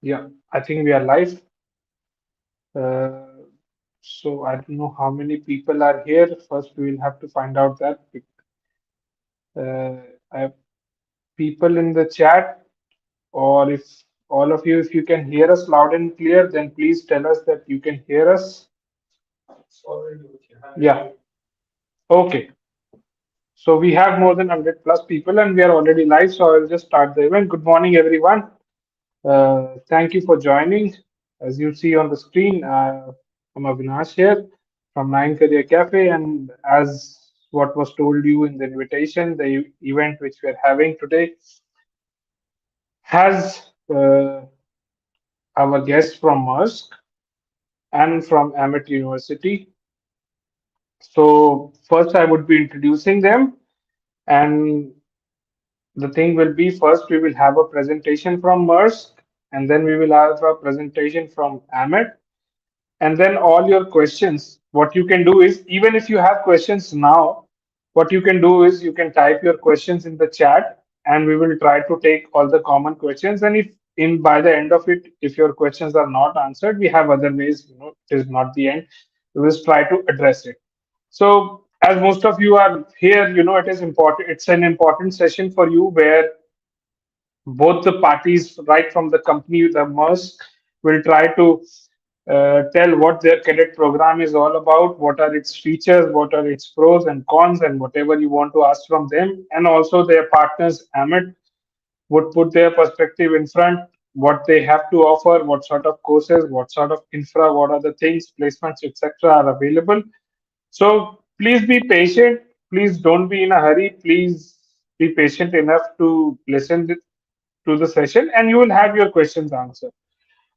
Yeah, I think we are live. Uh, so I don't know how many people are here. First, we will have to find out that. I have people in the chat, or if all of you, if you can hear us loud and clear, then please tell us that you can hear us. Yeah. Okay. So we have more than 100 plus people, and we are already live. So I'll just start the event. Good morning, everyone. Thank you for joining. As you see on the screen, I'm Avinash here from Nine Career Cafe, and as what was told you in the invitation, the event which we are having today has our guests from MAERSK and from AMET University. So first, I would be introducing them, and the thing will be first we will have a presentation from MAERSK, and then we will have a presentation from AMET. And then all your questions, what you can do is, even if you have questions now, what you can do is you can type your questions in the chat, and we will try to take all the common questions. And if in by the end of it, if your questions are not answered, we have other ways, it is not the end. We will try to address it. So as most of you are here, it is important, it's an important session for you where both the parties, right from the company, the MERS, will try to tell what their cadet program is all about, what are its features, what are its pros and cons, and whatever you want to ask from them. And also their partners, AMET, would put their perspective in front, what they have to offer, what sort of courses, what sort of infra, what are the things, placements, etc. are available. So please be patient. Please don't be in a hurry. Please be patient enough to listen to the session, and you will have your questions answered.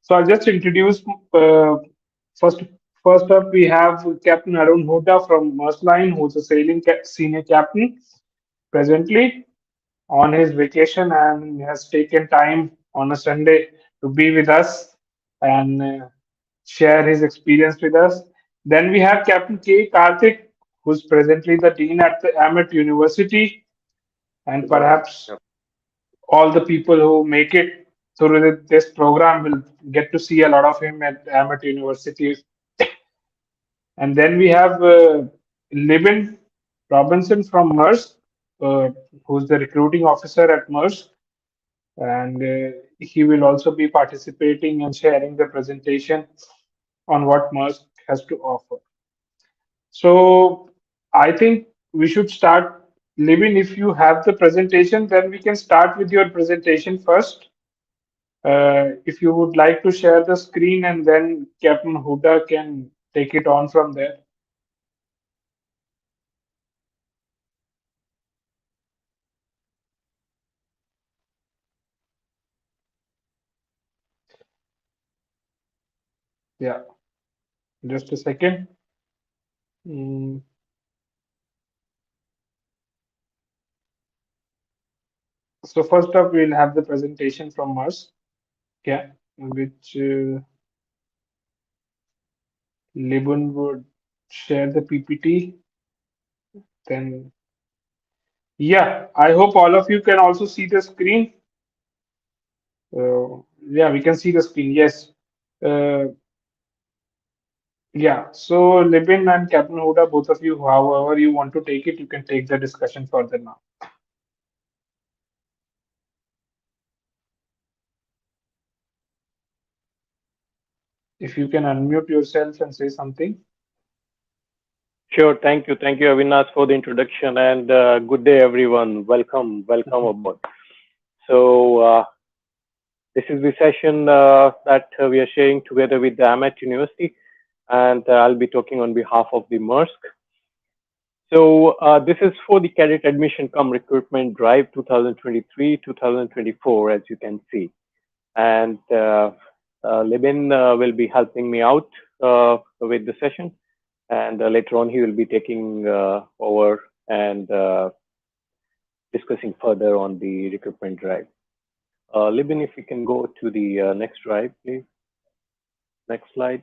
So I'll just introduce first. First up, we have Captain Arun Hooda from Maersk Line, who's a sailing senior captain presently on his vacation and has taken time on a Sunday to be with us and share his experience with us. Then we have Captain K. Karthik, who's presently the dean at the AMET University, and Good morning. perhaps all the people who make it through this program will get to see a lot of him at AMET University. And then we have Libin Robinson from MERS, who's the recruiting officer at MERS, and he will also be participating and sharing the presentation on what MERS has to offer. So I think we should start. Libin, if you have the presentation, then we can start with your presentation first. If you would like to share the screen, and then Captain Huda can take it on from there. Yeah, just a second. Mm, so first up, we'll have the presentation from Mars. Yeah, which Libun would share the PPT. Then, yeah, I hope all of you can also see the screen. Yeah, we can see the screen. Yes. Uh, yeah. So Libin and Captain Huda, both of you, however you want to take it, you can take the discussion further now. If you can unmute yourself and say something. Sure. Thank you. Thank you, Avinash, for the introduction, and good day, everyone. Welcome aboard. So, this is the session that we are sharing together with the AMET University, and I'll be talking on behalf of the MAERSK. So, this is for the Cadet Admission Cum Recruitment Drive 2023-2024, as you can see. And Libin will be helping me out with the session. And later on, he will be taking over and discussing further on the recruitment drive. Libin, if you can go to the next drive, please. Next slide.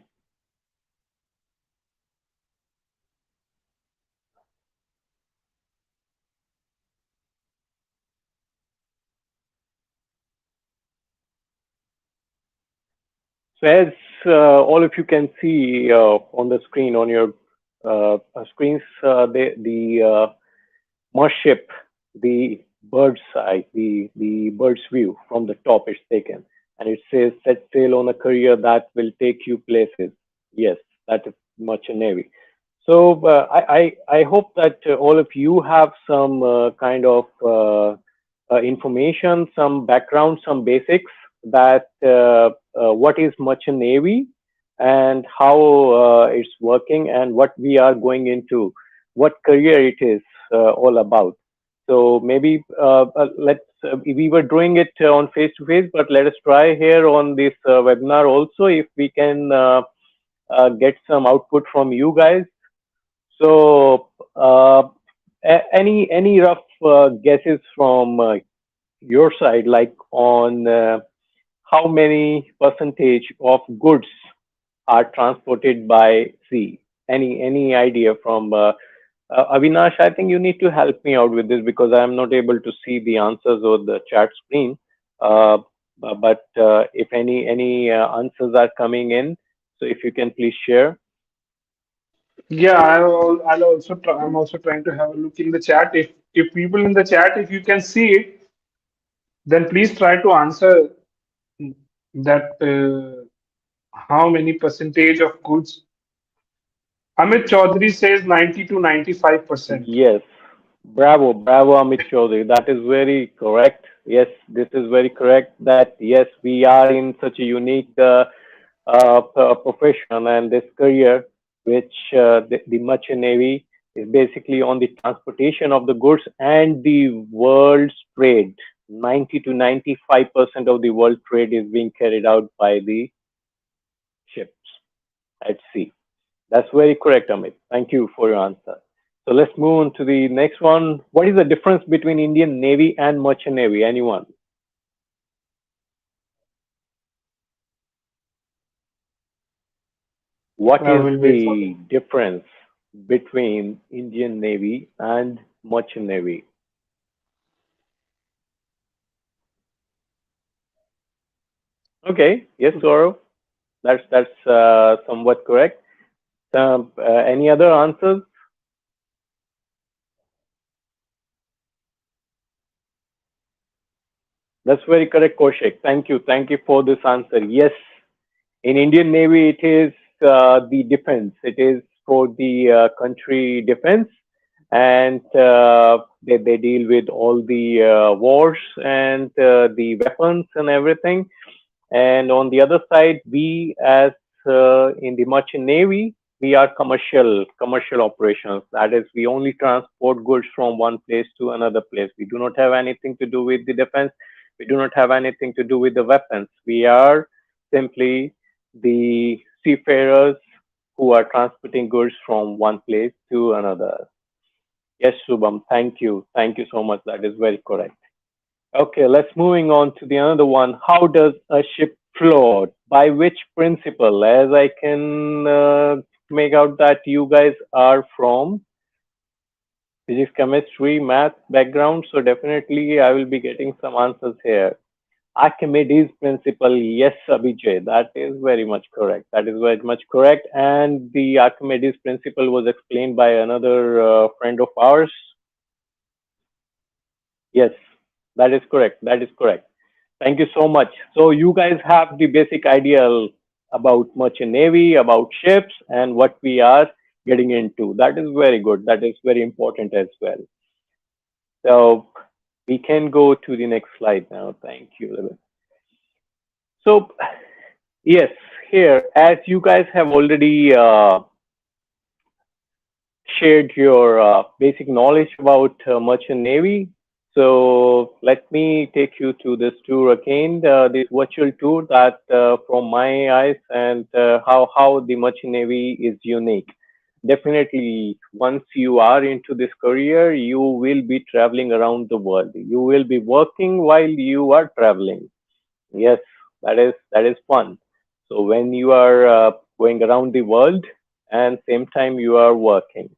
So as all of you can see on the screen, on your screens, the Marship, the bird's eye, the bird's view from the top is taken. And it says, set sail on a career that will take you places. Yes, that is Merchant Navy. So I hope that all of you have some kind of information, some background, some basics that what is Merchant Navy and how it's working and what we are going into, what career it is all about. So maybe we were doing it on face to face, but let us try here on this webinar also if we can get some output from you guys. So any rough guesses from your side, like on how many percentage of goods are transported by sea? Any idea from Avinash? I think you need to help me out with this because I am not able to see the answers on the chat screen. But if any answers are coming in, so if you can please share. Yeah, I'll also try, I'm also trying to have a look in the chat. If people in the chat, if you can see it, then please try to answer that how many percentage of goods. Amit Chaudhary says 90 to 95%. Yes, bravo, Amit Chaudhary. That is very correct. Yes, this is very correct. That yes, we are in such a unique profession and this career, which the merchant navy is basically on the transportation of the goods and the world's trade. 90 to 95% of the world trade is being carried out by the ships at sea. That's very correct, Amit. Thank you for your answer. So let's move on to the next one. What is the difference between Indian Navy and Merchant Navy? Anyone? What I is will wait for the difference between Indian Navy and Merchant Navy? Okay, yes, Gaurav, that's somewhat correct. Any other answers? That's very correct, Kaushik. Thank you for this answer. Yes, in Indian Navy, it is the defense. It is for the country defense, and they deal with all the wars and the weapons and everything. And on the other side, we as in the merchant navy, we are commercial operations. That is, we only transport goods from one place to another place. We do not have anything to do with the defense. We do not have anything to do with the weapons. We are simply the seafarers who are transporting goods from one place to another. Yes, Shubham, thank you. Thank you so much. That is very correct. Okay, let's moving on to the another one. How does a ship float? By which principle? As I can make out that you guys are from physics, chemistry, math background, so definitely I will be getting some answers here. Archimedes principle, yes, Abhijay, that is very much correct. That is very much correct. And the Archimedes principle was explained by another friend of ours. Yes, that is correct. That is correct. Thank you so much. So you guys have the basic idea about merchant navy, about ships, and what we are getting into. That is very good. That is very important as well. So we can go to the next slide now. Thank you. So yes, here, as you guys have already shared your basic knowledge about merchant navy. So let me take you to this tour again, this virtual tour that from my eyes and how the merchant navy is unique. Definitely, once you are into this career, you will be traveling around the world. You will be working while you are traveling. Yes, that is fun. So when you are going around the world and same time you are working.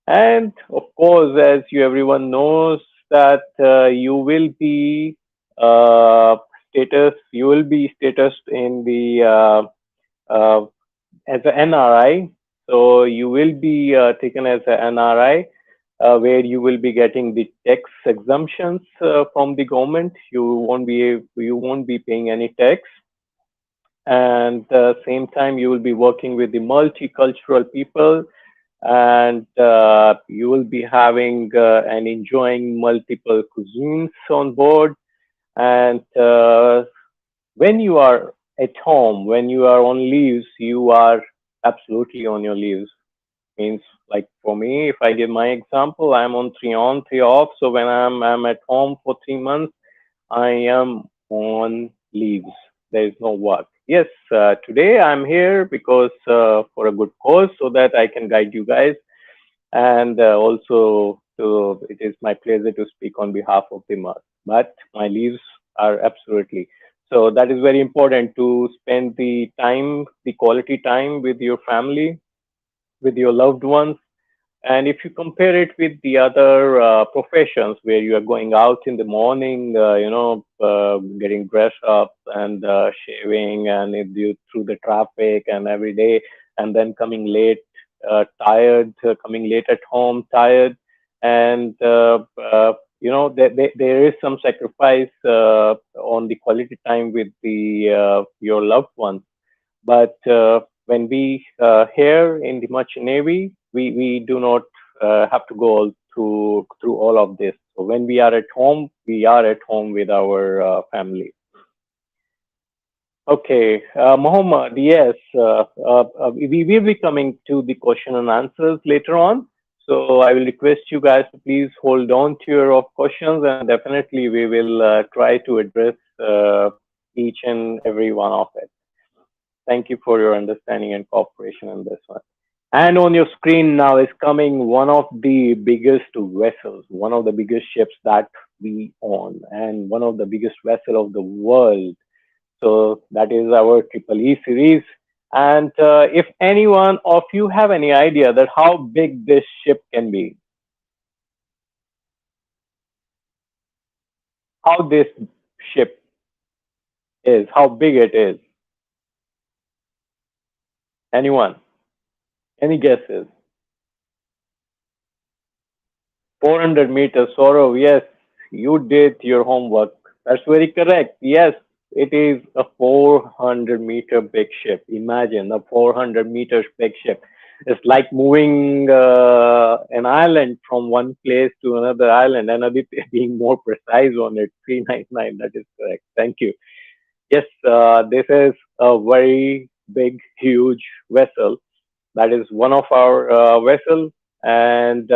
And of course, as you everyone knows that you will be uh, you will be statused in the uh, as an NRI. So you will be taken as an NRI, where you will be getting the tax exemptions from the government. You won't be paying any tax, and same time you will be working with the multicultural people, and you will be having and enjoying multiple cuisines on board. And when you are at home, when you are on leaves, you are absolutely on your leaves. Means, like for me, if I give my example, I'm on 3 on, 3 off. So when I'm at home for 3 months, I am on leaves. There is no work. Yes, today I'm here because for a good cause, so that I can guide you guys, and also it is my pleasure to speak on behalf of the MAERSK. But my leaves are absolutely, so that is very important to spend the time, the quality time with your family, with your loved ones. And if you compare it with the other professions where you are going out in the morning, getting dressed up and shaving, and if you through the traffic and every day, and then coming late, tired, coming late at home, tired, and there is some sacrifice on the quality time with the your loved ones. But when we here in the merchant navy, we do not have to go through all of this. So when we are at home, we are at home with our family. Okay, Mohammed, yes, we will be coming to the question and answers later on. So I will request you guys to please hold on to your questions, and definitely we will try to address each and every one of it. Thank you for your understanding and cooperation on this one. And on your screen now is coming one of the biggest vessels, one of the biggest ships that we own, and one of the biggest vessel of the world. So that is our Triple E series. And if anyone of you have any idea that how big this ship can be, how this ship is, how big it is, anyone? Any guesses? 400 meters, Saurav. Yes, you did your homework. That's very correct. Yes, it is a 400-meter big ship. Imagine a 400 meters big ship. It's like moving an island from one place to another island, and Aditya being more precise on it. 399, that is correct. Thank you. Yes, this is a very big, huge vessel. That is one of our vessels, and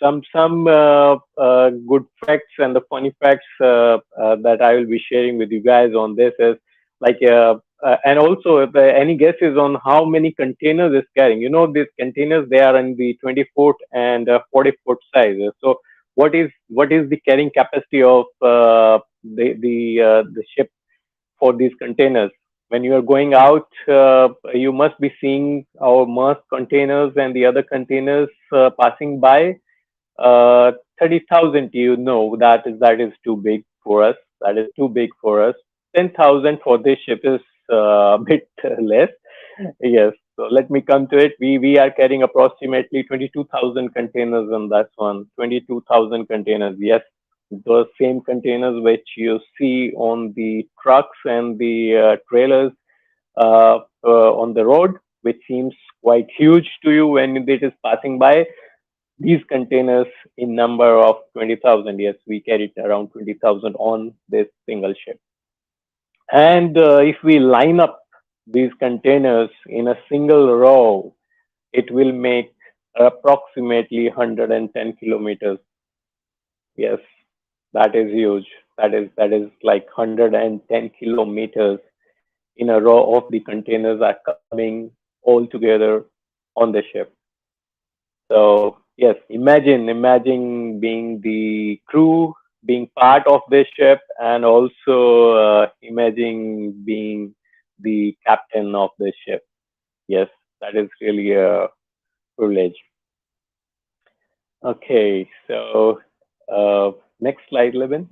some good facts and the funny facts that I will be sharing with you guys on this is like, and also if any guesses on how many containers it's carrying. You know, these containers, they are in the 20-foot and 40-foot sizes. So what is the carrying capacity of the ship for these containers? When you are going out, you must be seeing our MAERSK containers and the other containers passing by. 30,000, you know, that is too big for us. That is too big for us. 10,000 for this ship is a bit less. Yes. So let me come to it. We are carrying approximately 22,000 containers on that one. 22,000 containers. Yes, those same containers which you see on the trucks and the trailers on the road, which seems quite huge to you when it is passing by. These containers in number of 20,000. Yes, we carried around 20,000 on this single ship. And if we line up these containers in a single row, it will make approximately 110 kilometers. Yes, that is huge. That is like 110 kilometers in a row of the containers are coming all together on the ship. So yes, imagine being the crew, being part of this ship, and also imagine being the captain of this ship. Yes, that is really a privilege. Okay, so next slide, Levin.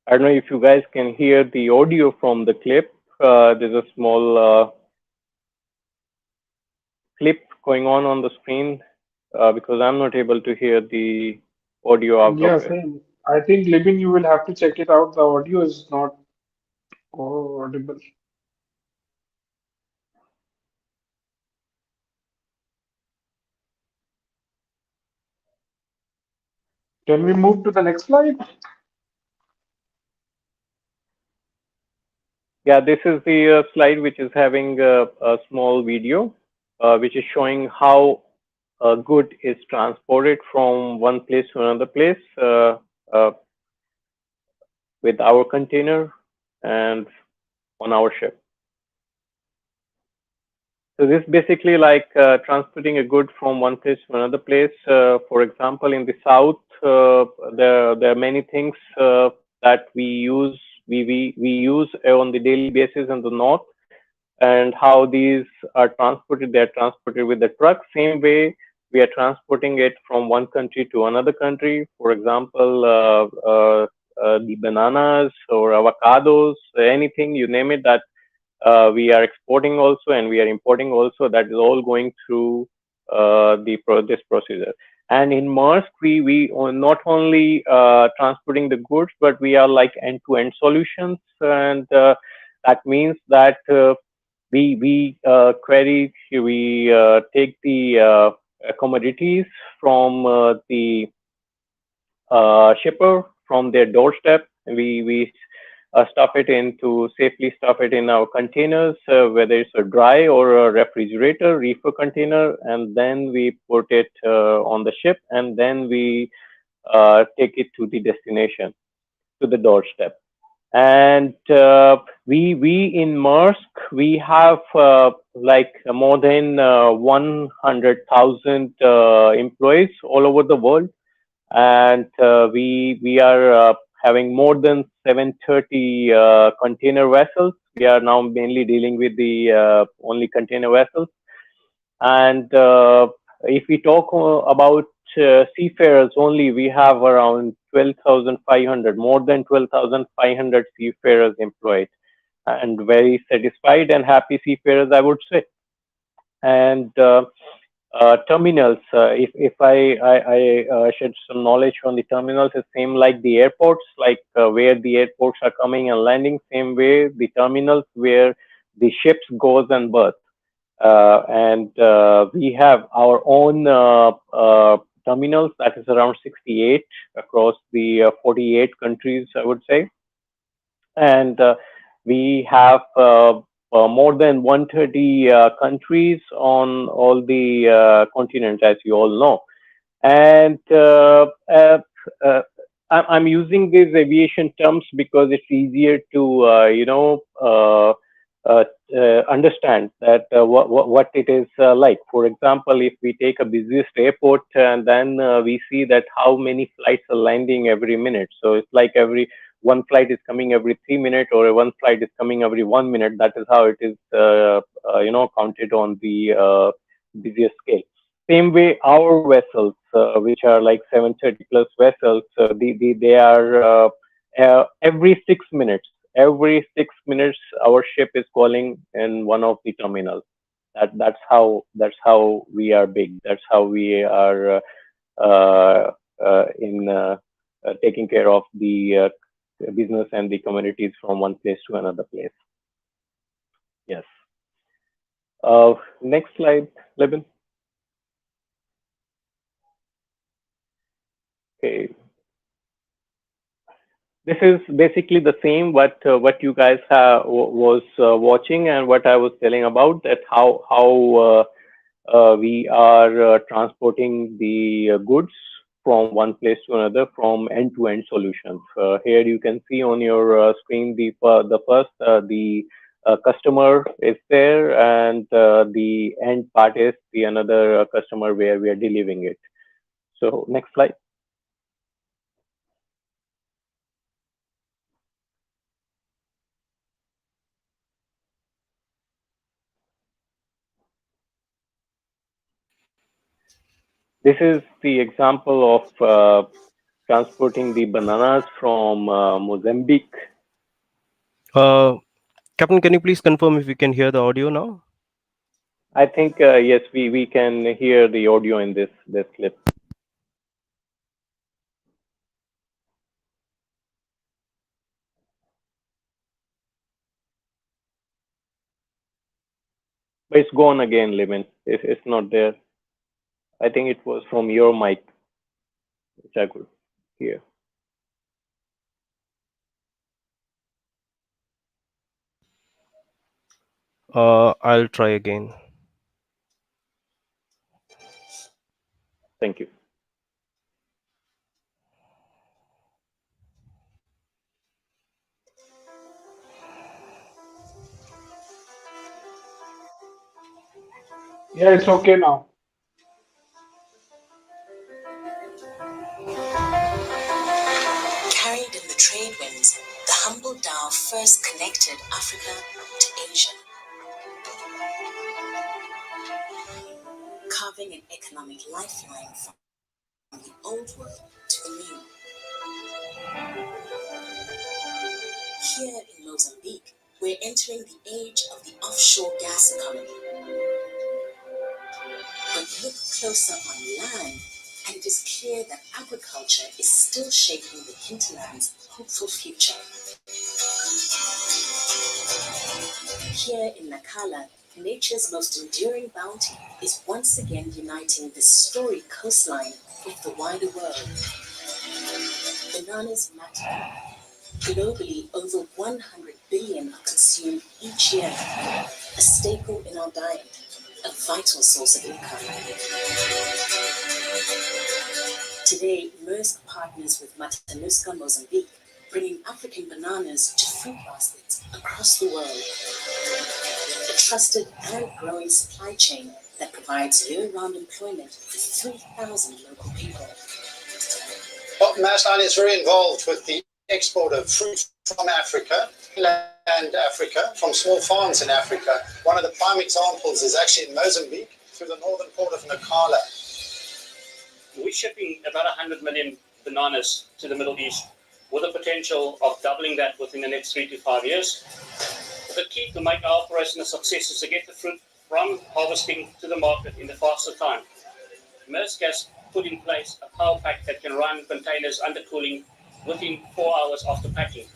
I don't know if you guys can hear the audio from the clip. There's a small clip going on the screen because I'm not able to hear the audio out of Yeah, it. same. I think Libin, you will have to check it out. The audio is not audible. Can we move to the next slide? Yeah, this is the slide which is having a small video which is showing how a good is transported from one place to another place uh, with our container and on our ship. So this basically like transporting a good from one place to another place. For example, in the south, there are many things that we use we use on the daily basis in the north, and how these are transported. They are transported with the truck. Same way we are transporting it from one country to another country. For example, the bananas or avocados, anything you name it that we are exporting also and we are importing also. That is all going through this procedure. And in MAERSK, we are not only transporting the goods, but we are like end-to-end solutions, and that means that we take the commodities from the shipper from their doorstep. We safely stuff it in our containers, whether it's a dry or a refrigerator reefer container, and then we put it on the ship, and then we take it to the destination, to the doorstep. And we in MAERSK, we have like more than 100,000 employees all over the world, and we are having more than 730 container vessels. We are now mainly dealing with the only container vessels. And if we talk about seafarers only, we have around 12,500, more than 12,500 seafarers employed, and very satisfied and happy seafarers, I would say. And terminals, if I shed some knowledge on the terminals, it's same like the airports, like where the airports are coming and landing, same way the terminals where the ships goes and berth. And we have our own terminals, that is around 68 across the 48 countries, I would say. And we have more than 130 countries on all the continents, as you all know. And uh, I'm using these aviation terms because it's easier to, understand that what it is like. For example, if we take a busiest airport, and then we see that how many flights are landing every minute. So it's like every one flight is coming every 3 minutes, or one flight is coming every 1 minute. That is how it is, counted on the busiest scale. Same way, our vessels, which are like 730 plus vessels, they are every 6 minutes. Every 6 minutes, our ship is calling in one of the terminals. That's how we are big. That's how we are in taking care of the business and the communities from one place to another place. Yes. Next slide, Lebin. Okay. This is basically the same what you guys was watching, and what I was telling about, that how we are transporting the goods from one place to another from end-to-end solutions. Here you can see on your screen the first the customer is there, and the end part is the another customer where we are delivering it. So next slide. This is the example of transporting the bananas from Mozambique. Uh, Captain, can you please confirm if we can hear the audio now? I think yes, we can hear the audio in this clip. But it's gone again, Lemon. It's not there. I think it was from your mic, which I could hear. I'll try again. Thank you. Yeah, it's okay now. Carried in the trade winds, the humble dhow first connected Africa to Asia, carving an economic lifeline from the old world to the new. Here in Mozambique, we're entering the age of the offshore gas economy. But look closer on land, and it is clear that agriculture is still shaping the hinterland's hopeful future. Here in Nakala, nature's most enduring bounty is once again uniting this storied coastline with the wider world. Bananas matter. Globally, over 100 billion are consumed each year, a staple in our diet, a vital source of income. Today, MAERSK partners with Matanuska, Mozambique, bringing African bananas to fruit baskets across the world. A trusted and growing supply chain that provides year-round employment for 3,000 local people. Well, MAERSK is very involved with the export of fruit from Africa, and Africa, from small farms in Africa. One of the prime examples is actually in Mozambique, through the northern port of Nakala. We're shipping about 100 million bananas to the Middle East, with the potential of doubling that within the next 3 to 5 years. The key to make our operation a success is to get the fruit from harvesting to the market in the faster time. MAERSK has put in place a power pack that can run containers under cooling within 4 hours after packing.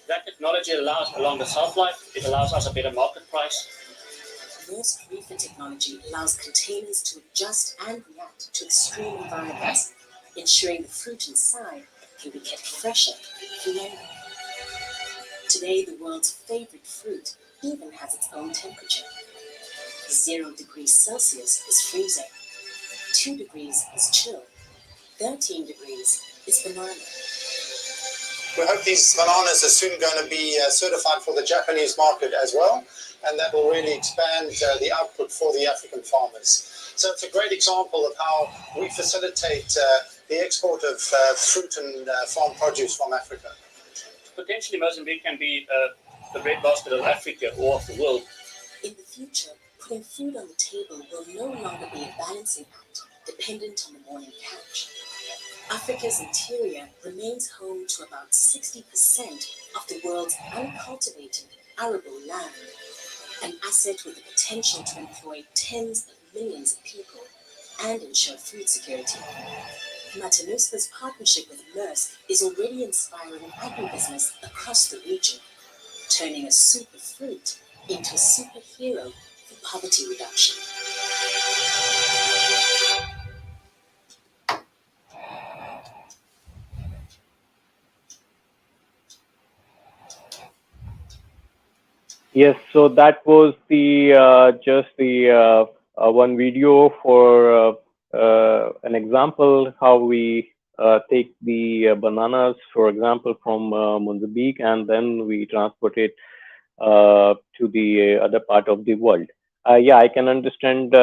That technology allows a longer shelf life, it allows us a better market price. MAERSK reefer technology allows containers to adjust and react to extreme environments, ensuring the fruit inside can be kept fresher for longer. Today, the world's favorite fruit even has its own temperature. 0 degrees Celsius is freezing, 2 degrees is chill, 13 degrees is banana. We hope these bananas are soon going to be certified for the Japanese market as well, and that will really expand the output for the African farmers. So it's a great example of how we facilitate the export of fruit and farm produce from Africa. Potentially, Mozambique can be the breadbasket of Africa or of the world. In the future, putting food on the table will no longer be a balancing act dependent on the morning catch. Africa's interior remains home to about 60% of the world's uncultivated arable land, an asset with the potential to employ tens of millions of people and ensure food security. Matanuska's partnership with MAERSK is already inspiring agribusiness across the region, turning a superfruit into a superhero for poverty reduction. Yes, so that was the just the one video for an example how we take the bananas, for example, from Mozambique, and then we transport it to the other part of the world. Yeah, I can understand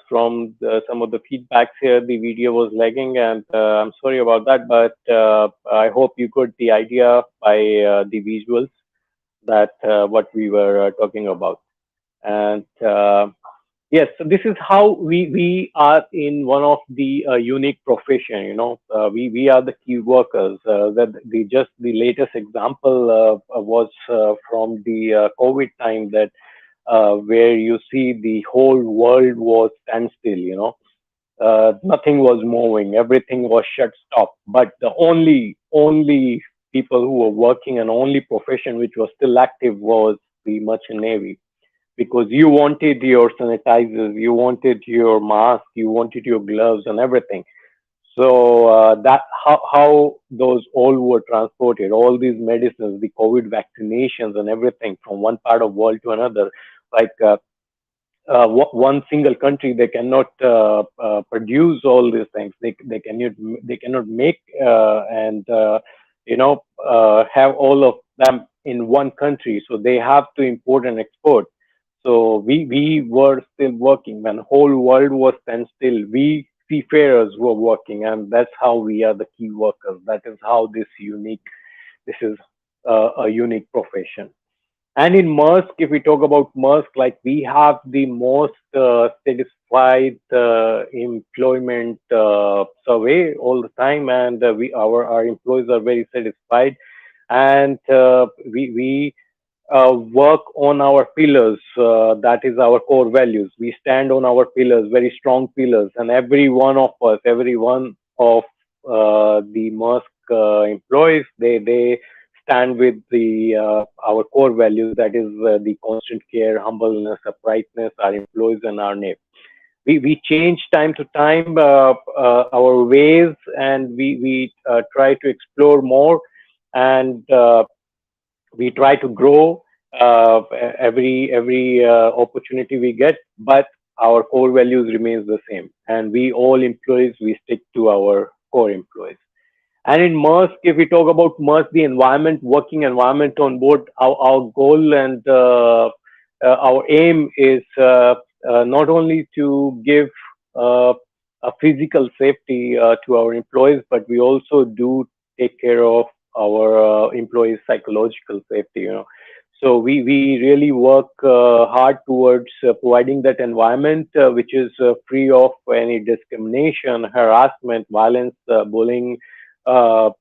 from some of the feedbacks here, the video was lagging, and I'm sorry about that, but I hope you got the idea by the visuals that what we were talking about. And Yes, so this is how we are in one of the unique profession. We are the key workers. The latest example was from the COVID time, that where you see the whole world was standstill. Nothing was moving, everything was shut stop. But the only people who were working, and only profession which was still active, was the merchant navy, because you wanted your sanitizers, you wanted your mask, you wanted your gloves and everything. So that how those all were transported, all these medicines, the COVID vaccinations and everything, from one part of world to another. Like one single country, they cannot produce all these things. They cannot make and have all of them in one country. So they have to import and export. So we were still working when whole world was standstill. We seafarers were working, and that's how we are the key workers. That is how this is a unique profession. And in MAERSK, if we talk about MAERSK, like, we have the most satisfied employment survey all the time, and our employees are very satisfied. And we work on our pillars. That is our core values. We stand on our pillars, very strong pillars, and every one of us, every one of the MAERSK employees, they stand with the our core values. That is the constant care, humbleness, uprightness, our employees and our name. We change time to time our ways, and we try to explore more, and we try to grow every opportunity we get, but our core values remains the same, and we all employees, we stick to our core employees. And in MAERSK, if we talk about MAERSK, the environment, working environment on board, our goal and our aim is not only to give a physical safety to our employees, but we also do take care of our employees' psychological safety. So we really work hard towards providing that environment which is free of any discrimination, harassment, violence, bullying, or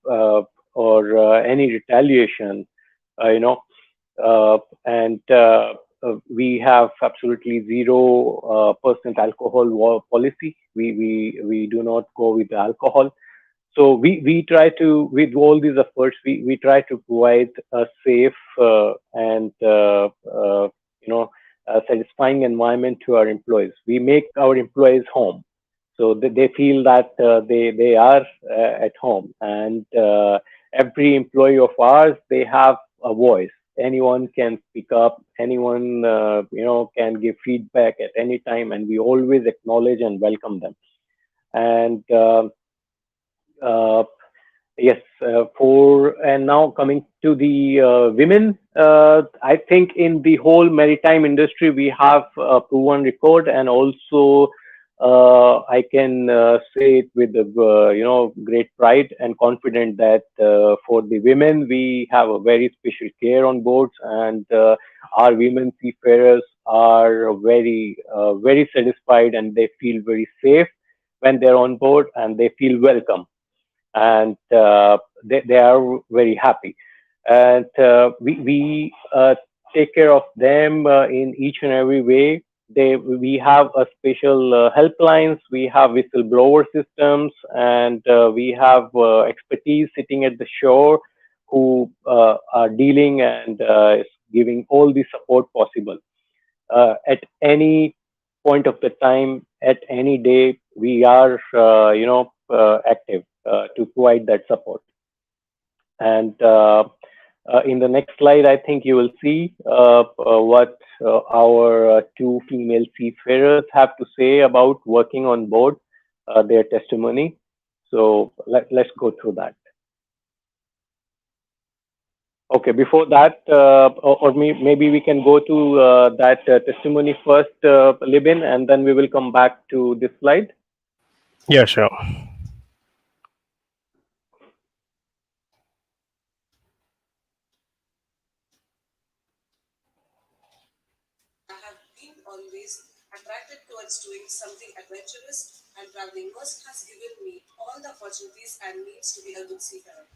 any retaliation. Uh, you know, and we have absolutely 0% alcohol policy. We do not go with alcohol. So we try to, with all these efforts, we try to provide a safe and satisfying environment to our employees. We make our employees home, so they feel that they are at home. And every employee of ours, they have a voice. Anyone can speak up. Anyone can give feedback at any time, and we always acknowledge and welcome them. And uh, yes, and now coming to the women, I think in the whole maritime industry we have a proven record, and also I can say it with great pride and confident that for the women we have a very special care on boards, and our women seafarers are very satisfied, and they feel very safe when they're on board, and they feel welcome, and they are very happy. And we take care of them in each and every way. We have a special helplines, we have whistleblower systems, and we have expertise sitting at the shore who are dealing and giving all the support possible. At any point of the time, at any day, we are active to provide that support. And in the next slide, I think you will see what our two female seafarers have to say about working on board, their testimony. So let's go through that. Okay, before that, maybe we can go to that testimony first, Libin, and then we will come back to this slide. Yeah, sure. I have been always attracted towards doing something adventurous, and traveling MAERSK has given me all the opportunities and means to be a good seafarer.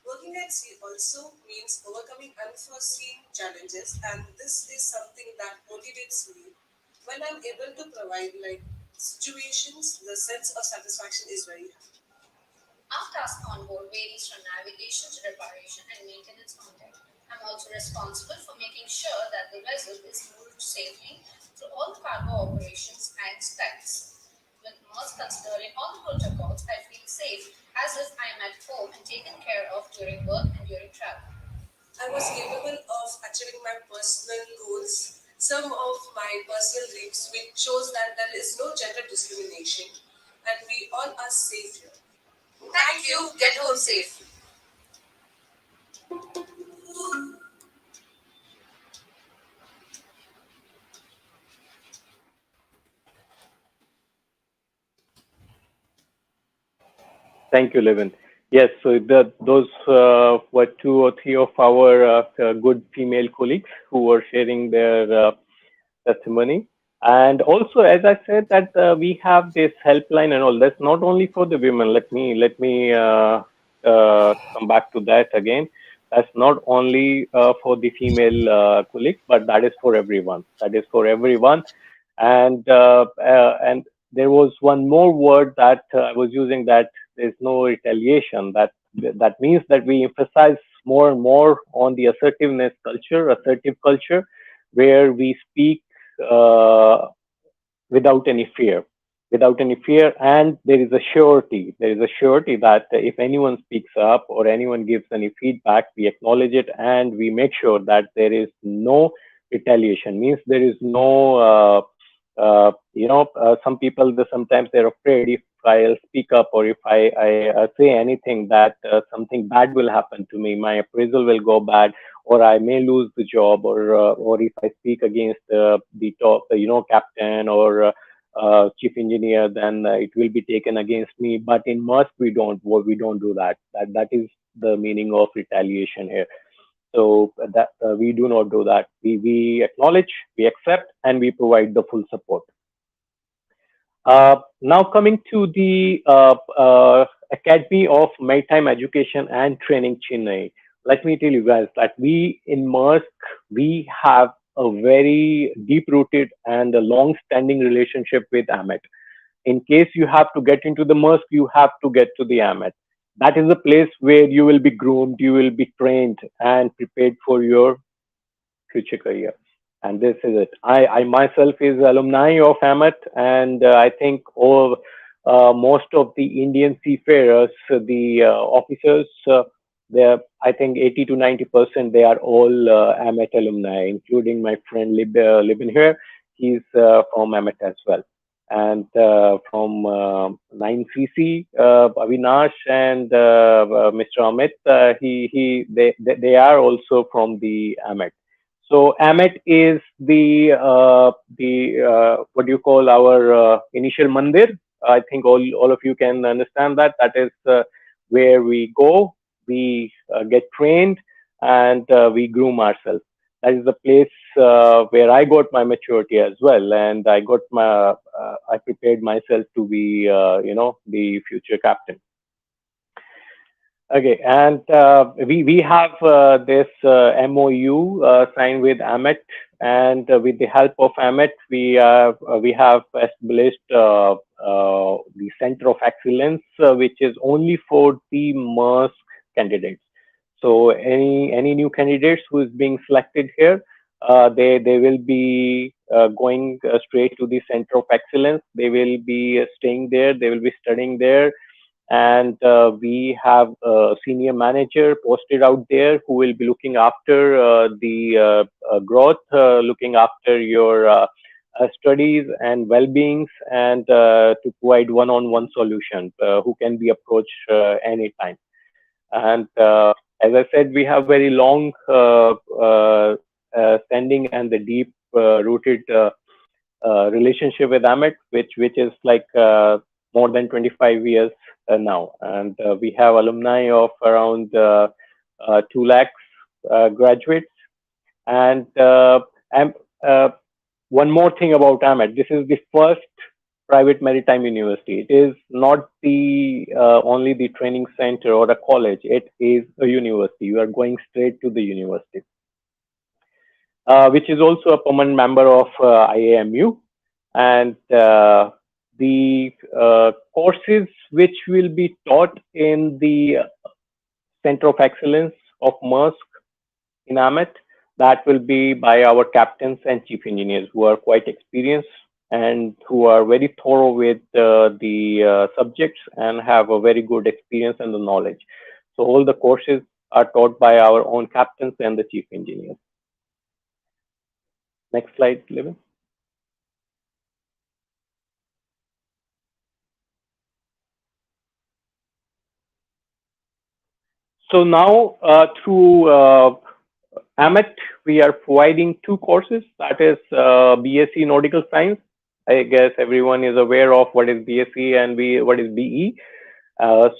Working at sea also means overcoming unforeseen challenges, and this is something that motivates me. When I'm able to provide situations, the sense of satisfaction is very high. Our task on board varies from navigation to reparation and maintenance on deck. I'm also responsible for making sure that the vessel is moved safely through all the cargo operations and specs. With MAERSK considering all the protocols, I feel safe as if I am at home and taken care of during work and during travel. I was capable of achieving my personal goals, some of my personal dreams, which shows that there is no gender discrimination and we all are safe here. Thank you. Get home safe. Thank you, Levin. Yes, so those were two or three of our good female colleagues who were sharing their testimony. And also, as I said, that we have this helpline and all. That's not only for the women. Let me come back to that again. That's not only for the female colleagues, but that is for everyone. That is for everyone. And there was one more word that I was using, that there's no retaliation. That means that we emphasize more and more on the assertive culture, where we speak uh, without any fear, and there is a surety that if anyone speaks up or anyone gives any feedback, we acknowledge it and we make sure that there is no retaliation. Means there is no some people, sometimes they're afraid, if I'll speak up or if I say anything, that something bad will happen to me, my appraisal will go bad, or I may lose the job, or if I speak against the top, captain or chief engineer, then it will be taken against me. But in MAERSK, we don't do that. That is the meaning of retaliation here. So that we do not do that. We acknowledge, we accept, and we provide the full support. Now coming to the Academy of Maritime Education and Training, Chennai. Let me tell you guys that we in MAERSK, we have a very deep-rooted and a long-standing relationship with AMET. In case you have to get into the MAERSK, you have to get to the AMET. That is a place where you will be groomed, you will be trained and prepared for your future career. And this is it. I myself is alumni of AMET, and I think all most of the Indian seafarers, the officers, they're, I think 80 to 90%, they are all AMET alumni, including my friend Libin here. He's from AMET as well. And from 9CC, Avinash and Mr. Amit, they are also from the AMET. So AMET is the what do you call our initial mandir. I think all of you can understand that. That is where we go, we get trained, and we groom ourselves. That is the place where I got my maturity as well, and I prepared myself to be the future captain. Okay, and we have this MOU signed with AMET, and with the help of AMET, we have established the Center of Excellence, which is only for the MAERSK candidates. So any new candidates who is being selected here, they will be going straight to the Center of Excellence. They will be staying there. They will be studying there. And we have a senior manager posted out there who will be looking after the growth, looking after your studies and well-beings, and to provide one-on-one solution who can be approached anytime. And as I said, we have very long standing and the deep rooted relationship with AMET, which is like more than 25 years now, and we have alumni of around 2 lakhs graduates, and one more thing about AMET. This is the first private maritime university. It is not the only the training center or a college. It is a university. You are going straight to the university, which is also a permanent member of IAMU. And the courses which will be taught in the Center of Excellence of MAERSK in AMET, that will be by our captains and chief engineers who are quite experienced and who are very thorough with the subjects and have a very good experience and the knowledge. So all the courses are taught by our own captains and the chief engineers. Next slide, Levin. So now through AMET, we are providing two courses. That is BSc Nautical Science. I guess everyone is aware of what is BSc and what is BE.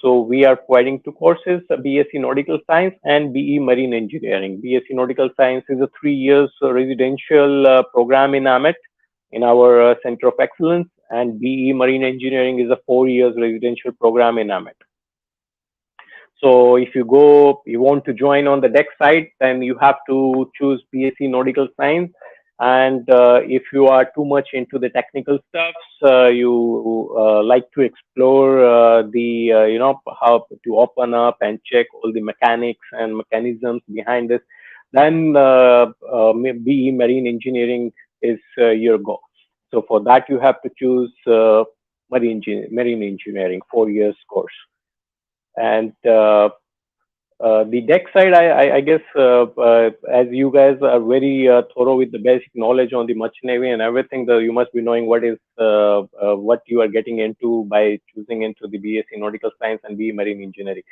So we are providing two courses, BSc Nautical Science and BE Marine Engineering. BSc Nautical Science is a 3 years residential program in AMET in our Center of Excellence, and BE Marine Engineering is a 4 years residential program in AMET. So if you want to join on the deck side, then you have to choose BSc Nautical Science. And if you are too much into the technical stuff, you like to explore how to open up and check all the mechanics and mechanisms behind this, then BE Marine Engineering is your go. So for that, you have to choose Marine Engineering 4 years course. And the deck side, I guess, as you guys are very thorough with the basic knowledge on the merchant navy and everything, you must be knowing what you are getting into by choosing into the BSc Nautical Science and BE Marine Engineering.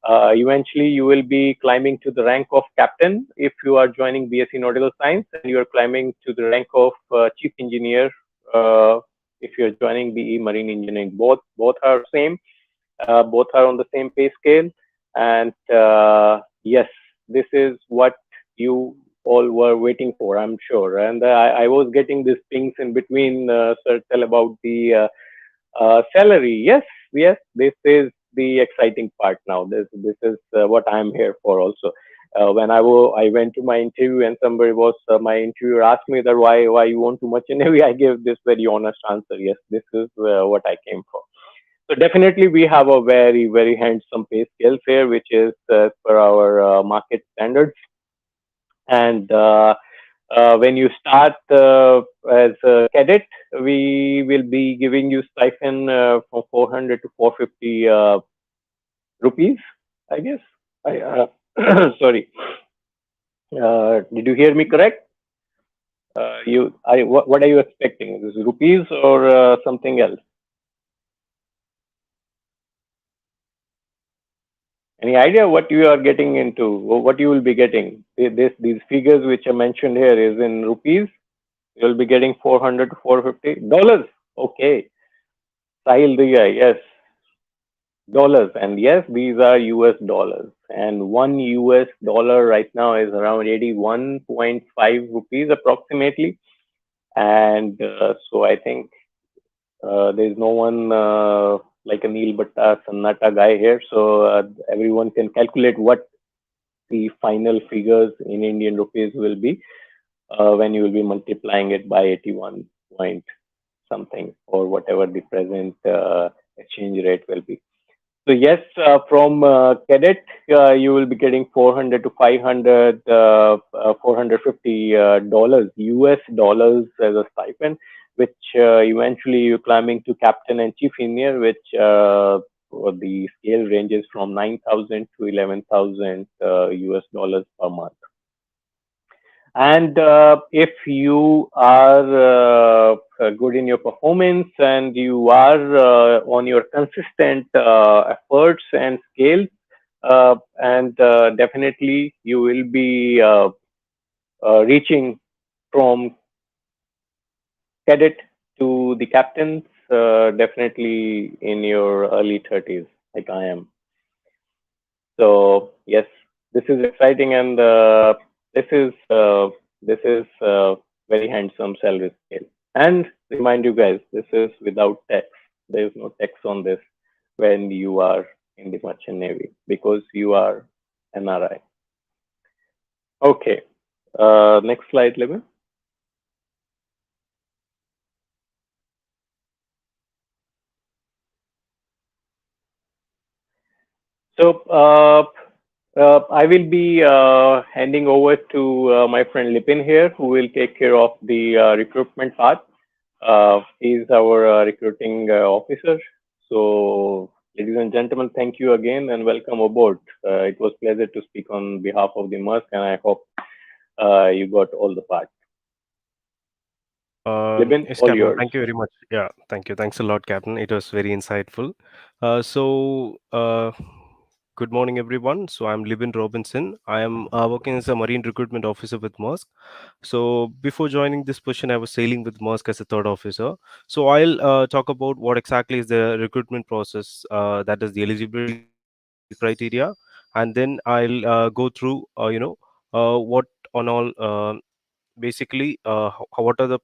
Eventually, you will be climbing to the rank of captain if you are joining BSc Nautical Science, and you are climbing to the rank of chief engineer if you are joining BE Marine Engineering. Both are same. Both are on the same pay scale. And yes, this is what you all were waiting for, I'm sure. And I was getting these things in between, sir, tell about the salary. Yes, this is the exciting part now. This is what I'm here for also. When I went to my interview and somebody my interviewer asked me that why you want too much navy, I gave this very honest answer. Yes, this is what I came for. So definitely we have a very, very handsome pay scale here, which is per our market standards. And when you start as a cadet, we will be giving you stipend from 400 to 450 rupees, I guess. Sorry. Did you hear me correct? What are you expecting? Is it rupees or something else? Any idea what you are getting into, or what you will be getting? These figures which are mentioned here is in rupees. You will be getting 400 to 450 dollars. Okay, Sahil Diya, yes, dollars, and yes, these are US dollars. And one US dollar right now is around 81.5 rupees approximately. And so I think there is no one like a Neil Bhatta Sannata guy here, so everyone can calculate what the final figures in Indian rupees will be when you will be multiplying it by 81 point something or whatever the present exchange rate will be. So yes, from cadet, you will be getting 400 to 500, 450 dollars, US dollars as a stipend, which eventually you're climbing to captain and chief engineer, which the scale ranges from 9,000 to 11,000 US dollars per month. And if you are good in your performance and you are on your consistent efforts and skills, and definitely you will be reaching from cadet to the captains definitely in your early 30s, like I am. So yes, this is exciting, and this is very handsome salary scale. And remind you guys, this is without tax. There is no tax on this when you are in the merchant navy because you are NRI. Okay. Next slide, Levin. So I will be handing over to my friend Lipin here, who will take care of the recruitment part. He's our recruiting officer. So, ladies and gentlemen, thank you again and welcome aboard. It was a pleasure to speak on behalf of the MAERSK, and I hope you got all the parts. Lipin, Yes, all Captain. yours. Thank you very much. Yeah, thank you. Thanks a lot, Captain. It was very insightful. Good morning, everyone. So I'm Libin Robinson. I am working as a marine recruitment officer with MAERSK. So before joining this position, I was sailing with MAERSK as a third officer. So I'll talk about what exactly is the recruitment process, that is the eligibility criteria, and then I'll go through, what on all. Basically what are the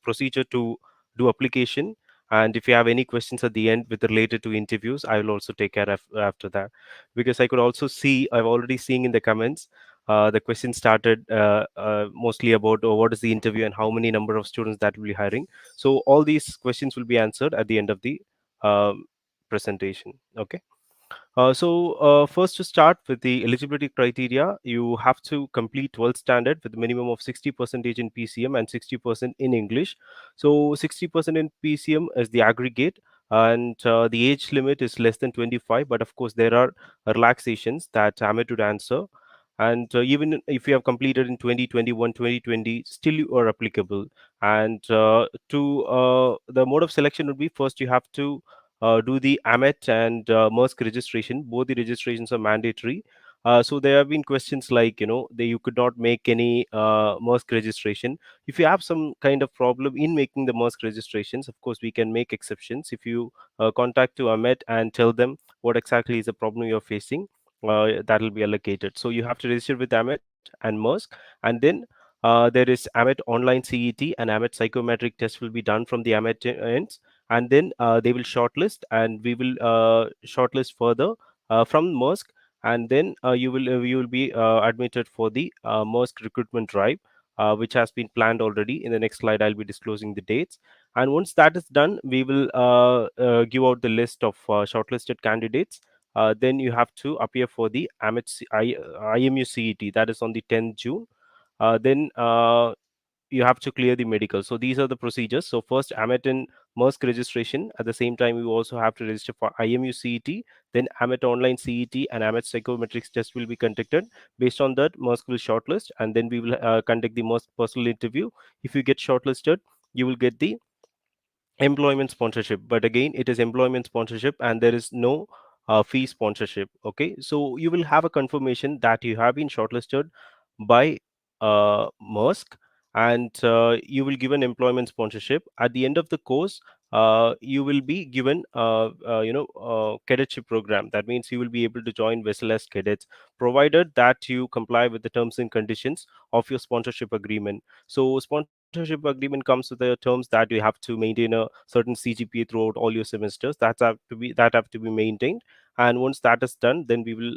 procedure to do application, and if you have any questions at the end with related to interviews, I will also take care of after that, because I could also see, I've already seen in the comments, the question started mostly about what is the interview and how many number of students that will be hiring. So all these questions will be answered at the end of the um, presentation. Okay. First, to start with the eligibility criteria, you have to complete 12th standard with a minimum of 60% in PCM and 60% in English. So 60% in PCM is the aggregate, and the age limit is less than 25. But of course, there are relaxations that AMET would answer. And even if you have completed in 2021, 2020, still you are applicable. And to the mode of selection would be, first you have to do the AMET and MAERSK registration. Both the registrations are mandatory. So there have been questions like, you could not make any MAERSK registration. If you have some kind of problem in making the MAERSK registrations, of course, we can make exceptions. If you contact to AMET and tell them what exactly is the problem you're facing, that will be allocated. So you have to register with AMET and MAERSK, and then there is AMET online CET and AMET psychometric test will be done from the AMET ends, and then they will shortlist, and we will shortlist further from MAERSK, and then you will be admitted for the MAERSK recruitment drive, which has been planned already. In the next slide, I'll be disclosing the dates, and once that is done, we will give out the list of shortlisted candidates. Then you have to appear for the IMU CET, that is on the 10th June. Then you have to clear the medical. So these are the procedures. So first, AMET and MAERSK registration. At the same time, you also have to register for IMU CET. Then AMET online CET and AMET psychometrics test will be conducted. Based on that, MAERSK will shortlist, and then we will conduct the MAERSK personal interview. If you get shortlisted, you will get the employment sponsorship. But again, it is employment sponsorship, and there is no fee sponsorship. Okay, so you will have a confirmation that you have been shortlisted by MAERSK, and you will give an employment sponsorship. At the end of the course, you will be given cadetship program. That means you will be able to join vessel as cadets, provided that you comply with the terms and conditions of your sponsorship agreement. So sponsorship agreement comes with the terms that you have to maintain a certain CGPA throughout all your semesters. That have to be maintained. And once that is done, then we will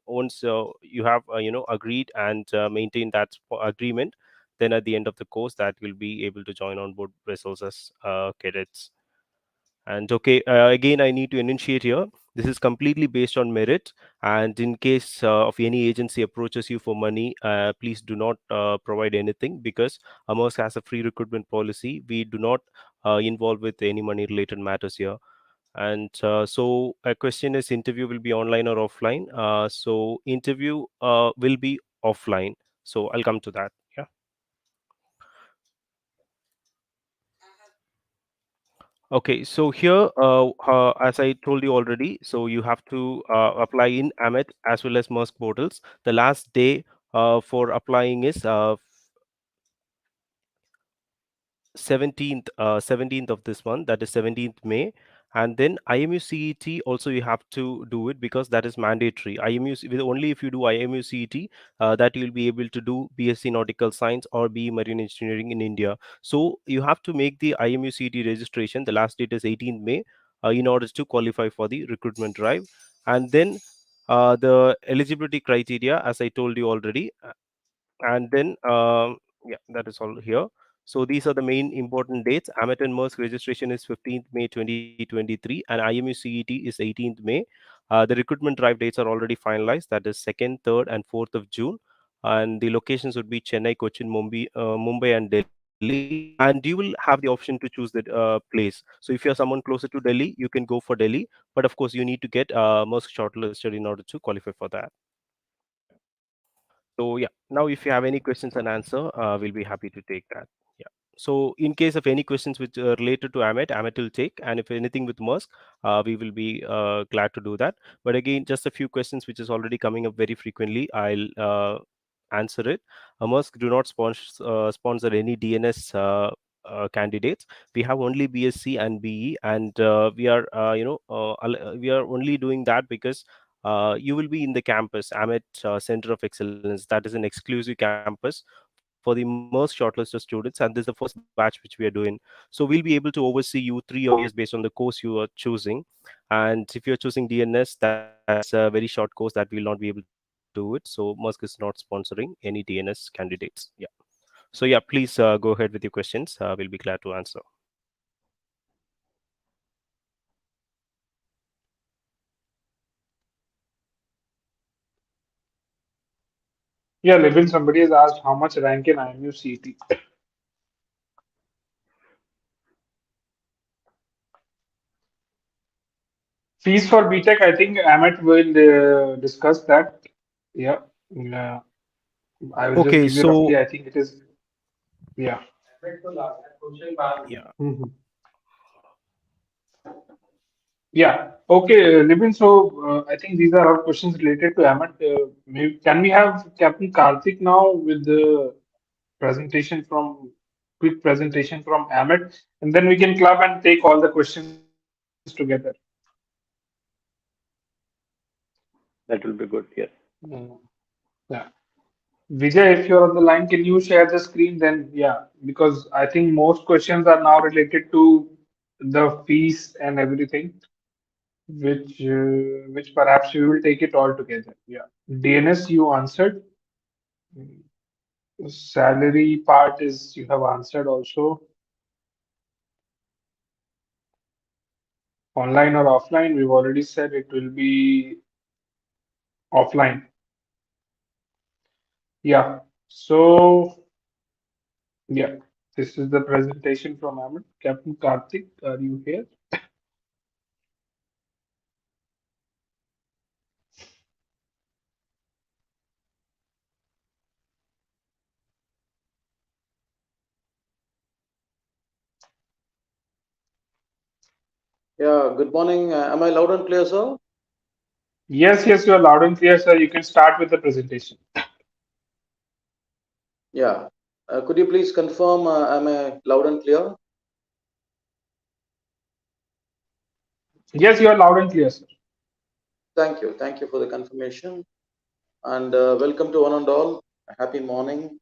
once you have agreed and maintained that agreement, then at the end of the course, that will be able to join on board vessels as cadets. And okay, again, I need to enunciate here. This is completely based on merit. And in case of any agency approaches you for money, please do not provide anything, because Amos has a free recruitment policy. We do not involve with any money related matters here. And so a question is, interview will be online or offline? So interview will be offline. So I'll come to that. Yeah. Okay, so here, as I told you already, so you have to apply in AMET as well as MAERSK portals. The last day for applying is 17th of this month, that is 17th May. And then IMU CET also you have to do it because that is mandatory. IMU with only if you do IMU CET, that you'll be able to do BSc Nautical Science or BE Marine Engineering in India. So you have to make the IMU CET registration. The last date is 18th May in order to qualify for the recruitment drive. And then the eligibility criteria, as I told you already, and then yeah, that is all here. So these are the main important dates. AMET and MAERSK registration is 15th May 2023 and IMU CET is 18th May. The recruitment drive dates are already finalized, that is 2nd, 3rd and 4th of June, and the locations would be Chennai, Cochin, Mumbai and Delhi, and you will have the option to choose the place. So if you're someone closer to Delhi, you can go for Delhi, but of course you need to get MAERSK shortlisted in order to qualify for that. So yeah, now if you have any questions and answer, we'll be happy to take that. Yeah. So in case of any questions which are related to AMET will take, and if anything with MAERSK, we will be glad to do that. But again, just a few questions which is already coming up very frequently. I'll answer it. MAERSK do not sponsor any DNS. Candidates. We have only BSc and BE, and we are we are only doing that because you will be in the campus AMET Center of Excellence. That is an exclusive campus for the most shortlisted students, and this is the first batch which we are doing. So we'll be able to oversee you 3 or 4 years based on the course you are choosing. And if you're choosing DNS, that is a very short course that we'll not be able to do it. So MAERSK is not sponsoring any DNS candidates. Yeah. So yeah, please go ahead with your questions. We'll be glad to answer. Yeah, Levin, somebody has asked how much rank in IMU CET. Fees for BTech, I think Amit will discuss that. Yeah. Yeah. I will just Okay, give you roughly. so I think it is. Yeah. yeah. Mhm. Yeah. Okay, Libin. So I think these are our questions related to Amit. Maybe, can we have Captain Karthik now with the presentation from quick presentation from Amit, and then we can club and take all the questions together. That will be good. Yes. Mm. Yeah. Vijay, if you're on the line, can you share the screen then? Yeah, because I think most questions are now related to the fees and everything, which perhaps we will take it all together. Yeah. DNS you answered. Mm, salary part is you have answered also. Online or offline, we've already said it will be offline. Yeah. So yeah, this is the presentation from Amit. Captain Karthik, are you here? Yeah, good morning. Am I loud and clear, sir? Yes, yes, you are loud and clear, sir. You can start with the presentation. Yeah. Could you please confirm, am I loud and clear? Yes, you are loud and clear, sir. Thank you. Thank you for the confirmation. And welcome to one and all. Happy morning.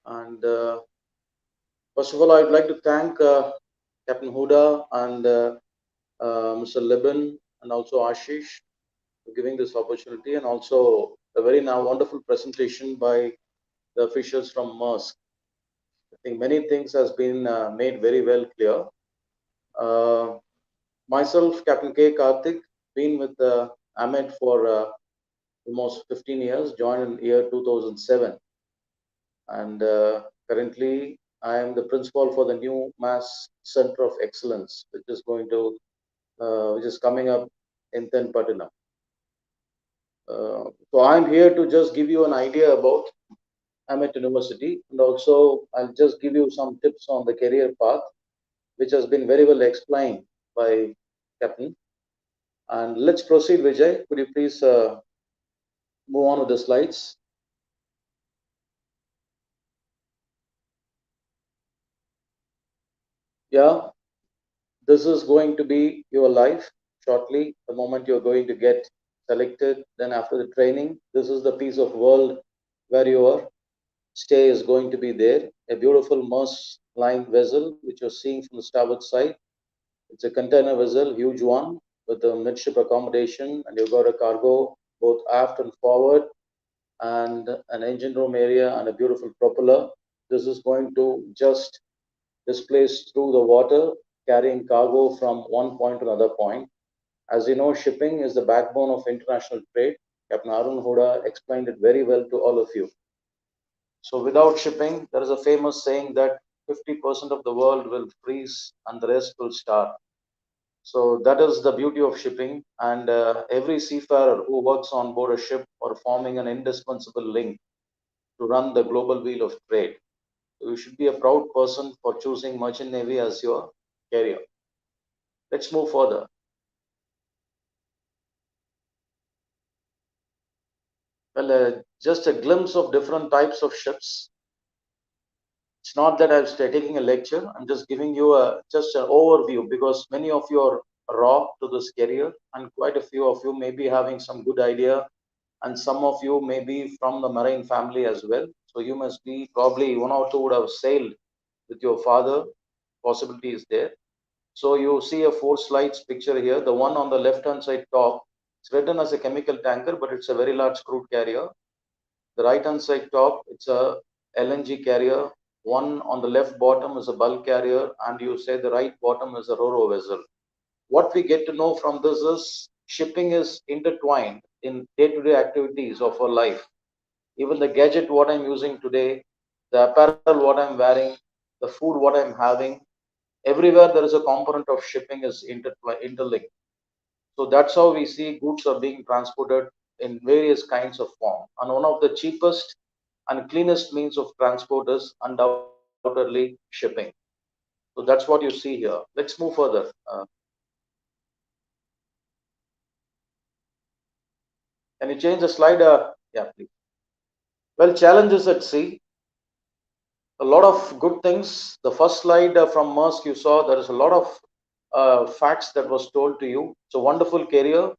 And first of all, I'd like to thank Captain Huda and Mr. Libin and also Ashish for giving this opportunity, and also a very now wonderful presentation by the officials from MAERSK. I think many things has been made very well clear. Uh, Myself, Captain K. Karthik, been with AMET for almost 15 years, joined in year 2007. And currently, I am the principal for the new Mass Center of Excellence, which is coming up in Tenpattinam. So I'm here to just give you an idea about AMET University, and also I'll just give you some tips on the career path, which has been very well explained by Captain. And let's proceed, Vijay. Could you please move on with the slides? Yeah. This is going to be your life shortly. The moment you're going to get selected, then after the training, this is the piece of world where your stay is going to be there. A beautiful Maersk line vessel, which you're seeing from the starboard side. It's a container vessel, huge one, with a midship accommodation, and you've got a cargo both aft and forward, and an engine room area and a beautiful propeller. This is going to just displace through the water, carrying cargo from one point to another point. As you know, shipping is the backbone of international trade. Captain Arun Huda explained it very well to all of you. So without shipping, there is a famous saying that 50% of the world will freeze and the rest will starve. So that is the beauty of shipping, and every seafarer who works on board a ship are forming an indispensable link to run the global wheel of trade. So you should be a proud person for choosing Merchant Navy as your career. Let's move further. Well, just a glimpse of different types of ships. It's not that I'm taking a lecture. I'm just giving you just an overview, because many of you are raw to this career, and quite a few of you may be having some good idea, and some of you may be from the marine family as well. So you must be probably one or two would have sailed with your father. Possibility is there. So you see a 4 slides picture here. The one on the left hand side top, it's written as a chemical tanker, but it's a very large crude carrier. The right hand side top, it's a LNG carrier. One on the left bottom is a bulk carrier, and you say the right bottom is a ro-ro vessel. What we get to know from this is shipping is intertwined in day-to-day activities of our life. Even the gadget what I'm using today, the apparel what I'm wearing, the food what I'm having, everywhere there is a component of shipping is interlinked. So that's how we see goods are being transported in various kinds of form. And one of the cheapest and cleanest means of transport is undoubtedly shipping. So that's what you see here. Let's move further. Can you change the slide? Yeah, please. Well, challenges at sea. A lot of good things. The first slide from Maersk you saw, there is a lot of facts that was told to you. It's a wonderful career.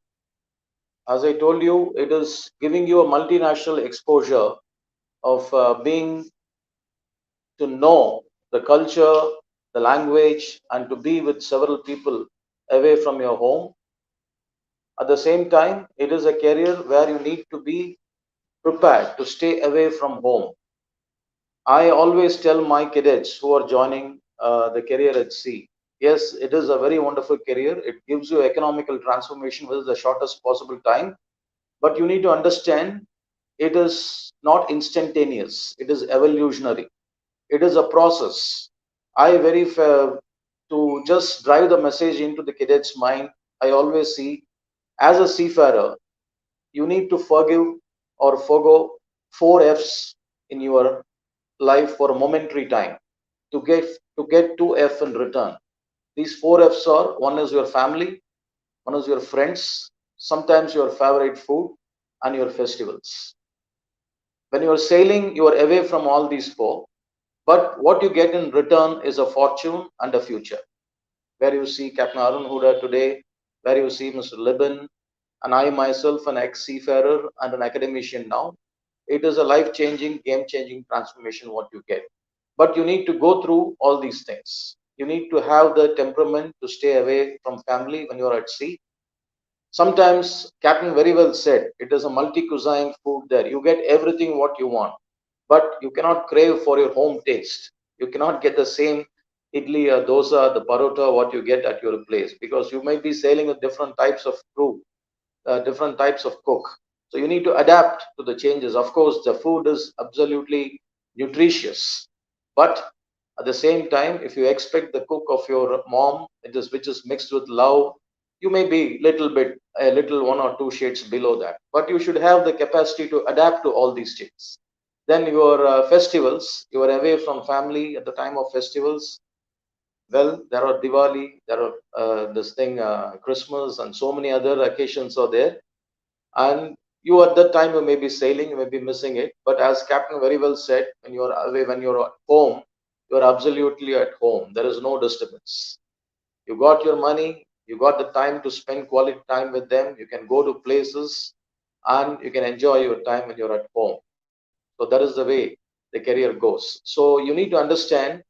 As I told you, it is giving you a multinational exposure of being to know the culture, the language, and to be with several people away from your home. At the same time, it is a career where you need to be prepared to stay away from home. I always tell my cadets who are joining the career at sea, yes, it is a very wonderful career. It gives you economical transformation within the shortest possible time. But you need to understand it is not instantaneous, it is evolutionary. It is a process. I very to just drive the message into the cadet's mind, I always see as a seafarer, you need to forgive or forgo 4 F's in your life for a momentary time to get 2 F in return. These 4 F's are: one is your family, one is your friends, sometimes your favorite food, and your festivals. When you are sailing, you are away from all these four, but what you get in return is a fortune and a future. Where you see Captain Arun Huda today, where you see Mr. Libin, and I myself, an ex-seafarer and an academician now, it is a life-changing, game-changing transformation what you get. But you need to go through all these things. You need to have the temperament to stay away from family when you're at sea. Sometimes, Captain very well said, it is a multi-cuisine food there. You get everything what you want, but you cannot crave for your home taste. You cannot get the same idli or dosa, the parota, what you get at your place, because you might be sailing with different types of crew, different types of cook. So you need to adapt to the changes. Of course, the food is absolutely nutritious, but at the same time, if you expect the cook of your mom, which is mixed with love, you may be a little 1 or 2 shades below that. But you should have the capacity to adapt to all these changes. Then your festivals, you are away from family at the time of festivals. Well, there are Diwali, there are Christmas, and so many other occasions are there. And you at that time, you may be sailing, you may be missing it. But as Captain very well said, when you're away, when you're at home, you're absolutely at home. There is no disturbance. You got your money, you got the time to spend quality time with them. You can go to places and you can enjoy your time when you're at home. So that is the way the career goes. So you need to understand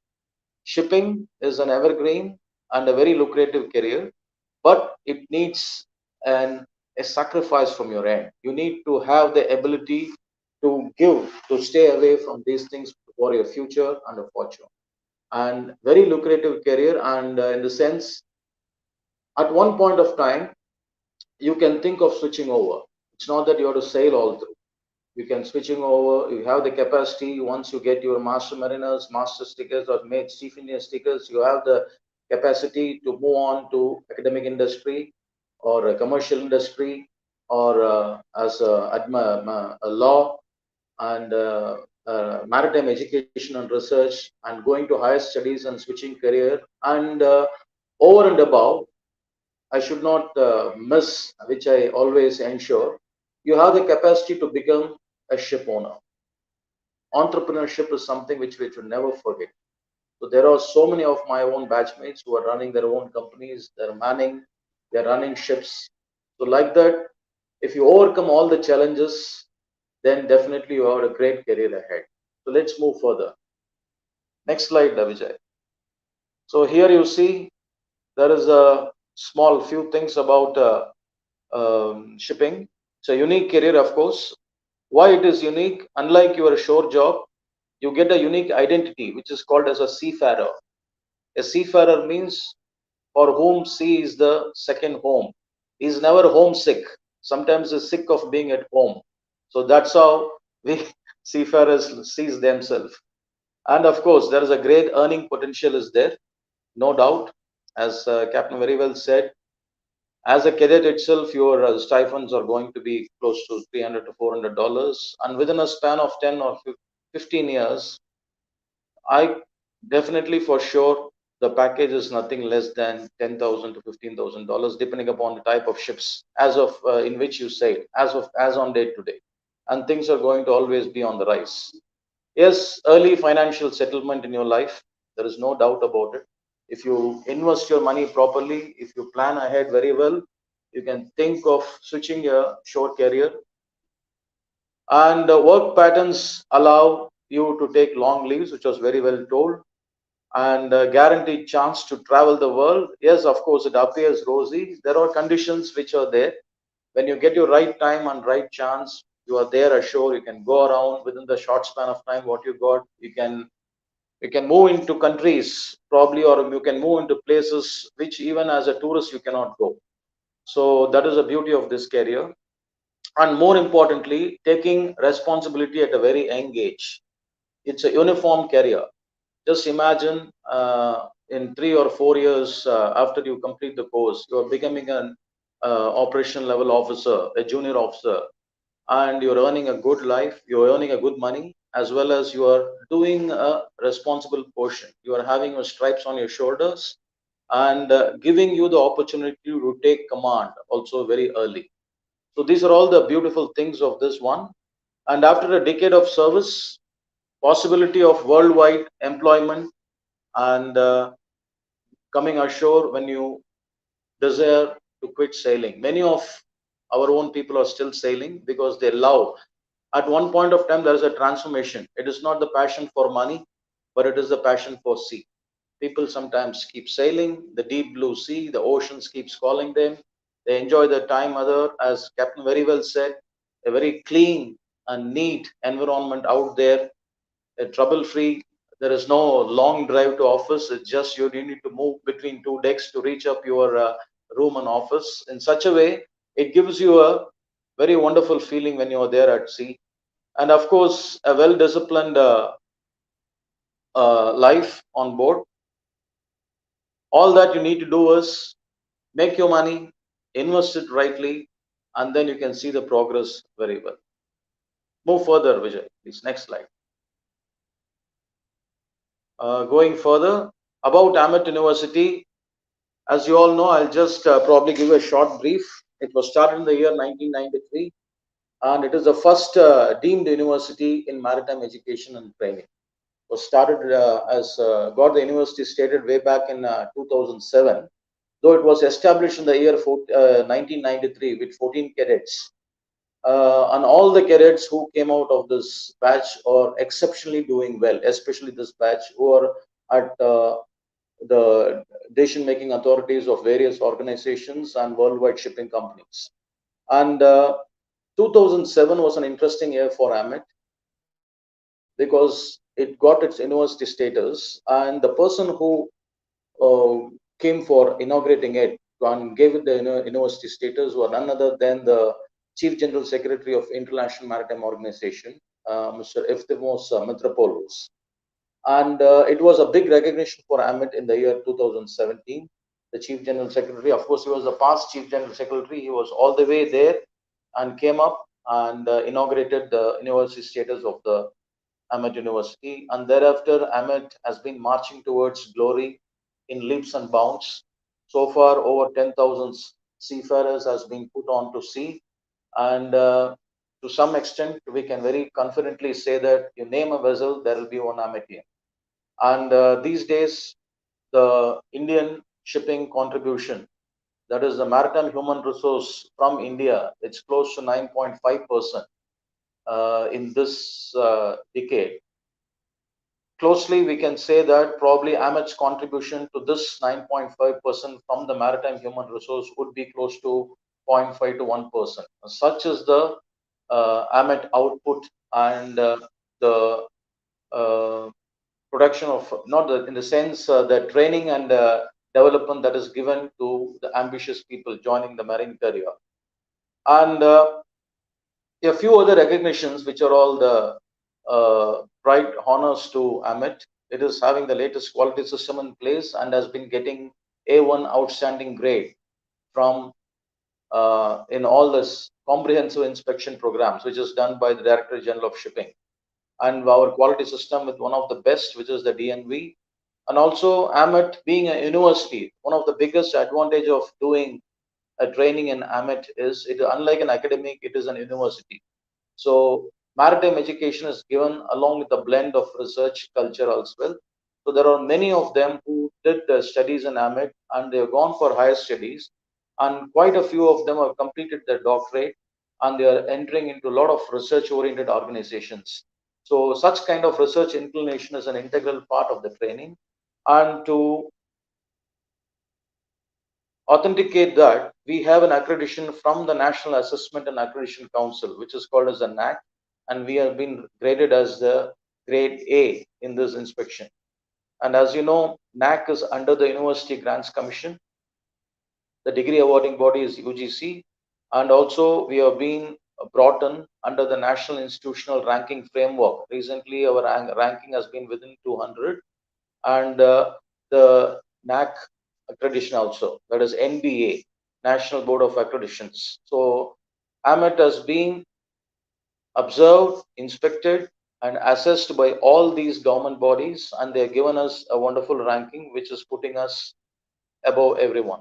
shipping is an evergreen and a very lucrative career, but it needs an a sacrifice from your end. You need to have the ability to give, to stay away from these things for your future and a fortune. And very lucrative career, and in the sense, at one point of time, you can think of switching over. It's not that you have to sail all through. You can switching over. You have the capacity. Once you get your master mariners, master stickers, or made chief engineer stickers, you have the capacity to move on to academic industry or a commercial industry, or as a law and maritime education and research, and going to higher studies and switching career. And over and above, I should not miss, which I always ensure, you have the capacity to become a ship owner. Entrepreneurship is something which we should never forget. So there are so many of my own batchmates who are running their own companies, they're manning, they're running ships. So like that, if you overcome all the challenges, then definitely you have a great career ahead. So let's move further. Next slide, Vijay. So here you see there is a small few things about shipping. It's a unique career, of course. Why it is unique? Unlike your shore job, you get a unique identity, which is called as a seafarer. A seafarer means for whom sea is the second home. He's never homesick. Sometimes he's sick of being at home. So that's how we seafarers sees themselves. And of course, there is a great earning potential is there, no doubt. As Captain very well said, as a cadet itself, your stipends are going to be close to $300 to $400, and within a span of 10 or 15 years, I definitely for sure the package is nothing less than $10,000 to $15,000, depending upon the type of ships as of in which you sail, as on date today, and things are going to always be on the rise. Yes, early financial settlement in your life, there is no doubt about it. If you invest your money properly, if you plan ahead very well, you can think of switching your short career. And work patterns allow you to take long leaves, which was very well told, and guaranteed chance to travel the world. Yes, of course, it appears rosy. There are conditions which are there. When you get your right time and right chance, you are there ashore. You can go around within the short span of time. What you got, you can move into countries probably, or you can move into places which even as a tourist you cannot go. So that is the beauty of this career. And more importantly, taking responsibility at a very young age. It's a uniform career. Just imagine in 3 or 4 years after you complete the course, you are becoming an operation level officer, a junior officer, and you're earning a good life, you're earning a good money, as well as you are doing a responsible portion. You are having your stripes on your shoulders, and giving you the opportunity to take command also very early. So these are all the beautiful things of this one. And after a decade of service, possibility of worldwide employment, and coming ashore when you desire to quit sailing. Many of our own people are still sailing because they love. At one point of time, there is a transformation. It is not the passion for money, but it is the passion for sea. People sometimes keep sailing, the deep blue sea, the oceans keeps calling them. They enjoy their time other, as Captain very well said, a very clean and neat environment out there, trouble free. There is no long drive to office. It's just you need to move between two decks to reach up your room and office. In such a way, it gives you a very wonderful feeling when you are there at sea. And of course, a well disciplined life on board. All that you need to do is make your money, invest it rightly, and then you can see the progress very well. Move further, Vijay, please. Next slide. Going further, about AMET University, as you all know, I'll just probably give a short brief. It was started in the year 1993, and it is the first deemed university in maritime education and training. It was started as got the university stated way back in 2007. though it was established in the year 1993 with 14 cadets. And all the cadets who came out of this batch are exceptionally doing well, especially this batch who are at the decision-making authorities of various organizations and worldwide shipping companies. And 2007 was an interesting year for AMET because it got its university status, and the person who came for inaugurating it and gave it the university status was none other than the Chief General Secretary of International Maritime Organization, Mr. Efthymios Mitropoulos. And it was a big recognition for AMET in the year 2017. The Chief General Secretary, of course, he was the past Chief General Secretary. He was all the way there and came up and inaugurated the university status of the AMET University. And thereafter, AMET has been marching towards glory in leaps and bounds. So far, over 10,000 seafarers has been put on to sea. And to some extent, we can very confidently say that you name a vessel, there will be one AMETian. And these days, the Indian shipping contribution, that is the maritime human resource from India, it's close to 9.5% in this decade. Closely, we can say that probably AMET's contribution to this 9.5% from the maritime human resource would be close to 0.5 to 1%. Such is the AMET output and the production of, not the, in the sense the training and development that is given to the ambitious people joining the marine career. And a few other recognitions, which are all the bright honors to AMET. It is having the latest quality system in place and has been getting A1 outstanding grade from in all this comprehensive inspection programs, which is done by the Director General of Shipping. And our quality system with one of the best, which is the DNV. And also AMET being a university, one of the biggest advantage of doing a training in AMET is, it unlike an academic, it is an university. So maritime education is given along with a blend of research culture as well. So there are many of them who did the studies in AMET and they have gone for higher studies, and quite a few of them have completed their doctorate and they are entering into a lot of research oriented organizations. So such kind of research inclination is an integral part of the training. And to authenticate that, we have an accreditation from the National Assessment and Accreditation Council, which is called as the NAC, and we have been graded as the grade A in this inspection. And as you know, NAC is under the University Grants Commission. The degree awarding body is UGC, and also we have been brought in under the National Institutional Ranking Framework. Recently, our ranking has been within 200, and the NAC accreditation also, that is NBA, National Board of Accreditations. So AMET has been observed, inspected, and assessed by all these government bodies, and they have given us a wonderful ranking, which is putting us above everyone.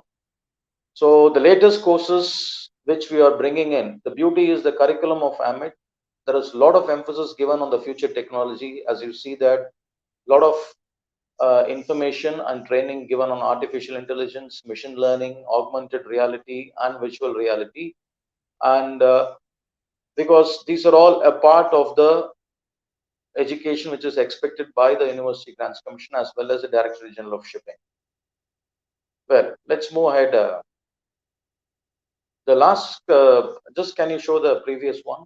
So the latest courses which we are bringing in, the beauty is the curriculum of AMET. There is a lot of emphasis given on the future technology. As you see that, a lot of information and training given on artificial intelligence, machine learning, augmented reality, and virtual reality. And because these are all a part of the education which is expected by the University Grants Commission as well as the Director General of Shipping. Well, let's move ahead. The last, just can you show the previous one?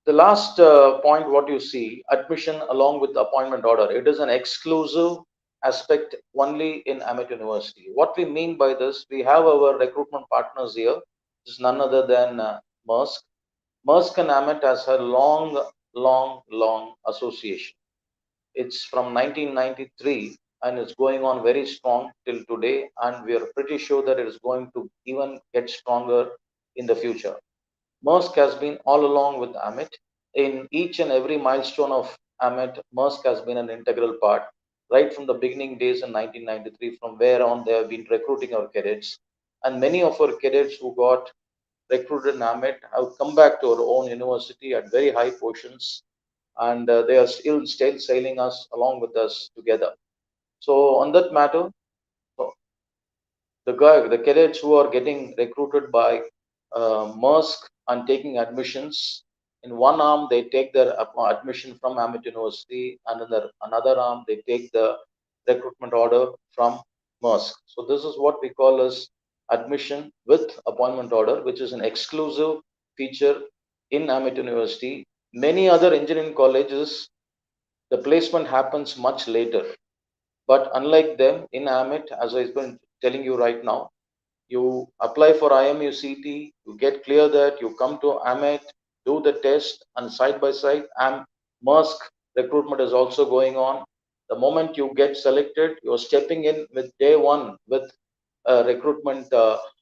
The last point, what you see, admission along with the appointment order, it is an exclusive aspect only in AMET University. What we mean by this, we have our recruitment partners here. This is none other than MAERSK. MAERSK and AMET has a long association. It's from 1993 and it's going on very strong till today, and we are pretty sure that it is going to even get stronger in the future. MAERSK has been all along with AMET. In each and every milestone of AMET, MAERSK has been an integral part, right from the beginning days in 1993, from where on they have been recruiting our cadets. And many of our cadets who got recruited in AMET have come back to our own university at very high positions, and they are still sailing us along with us together. So on that matter, the cadets who are getting recruited by MAERSK and taking admissions, in one arm they take their admission from AMET University, and in another arm they take the recruitment order from MAERSK. So this is what we call as admission with appointment order, which is an exclusive feature in AMET University. Many other engineering colleges, the placement happens much later. But unlike them, in AMET, as I've been telling you right now, you apply for IMUCT, you get clear that, you come to AMET, do the test, and side by side, MAERSK recruitment is also going on. The moment you get selected, you're stepping in with day one with recruitment,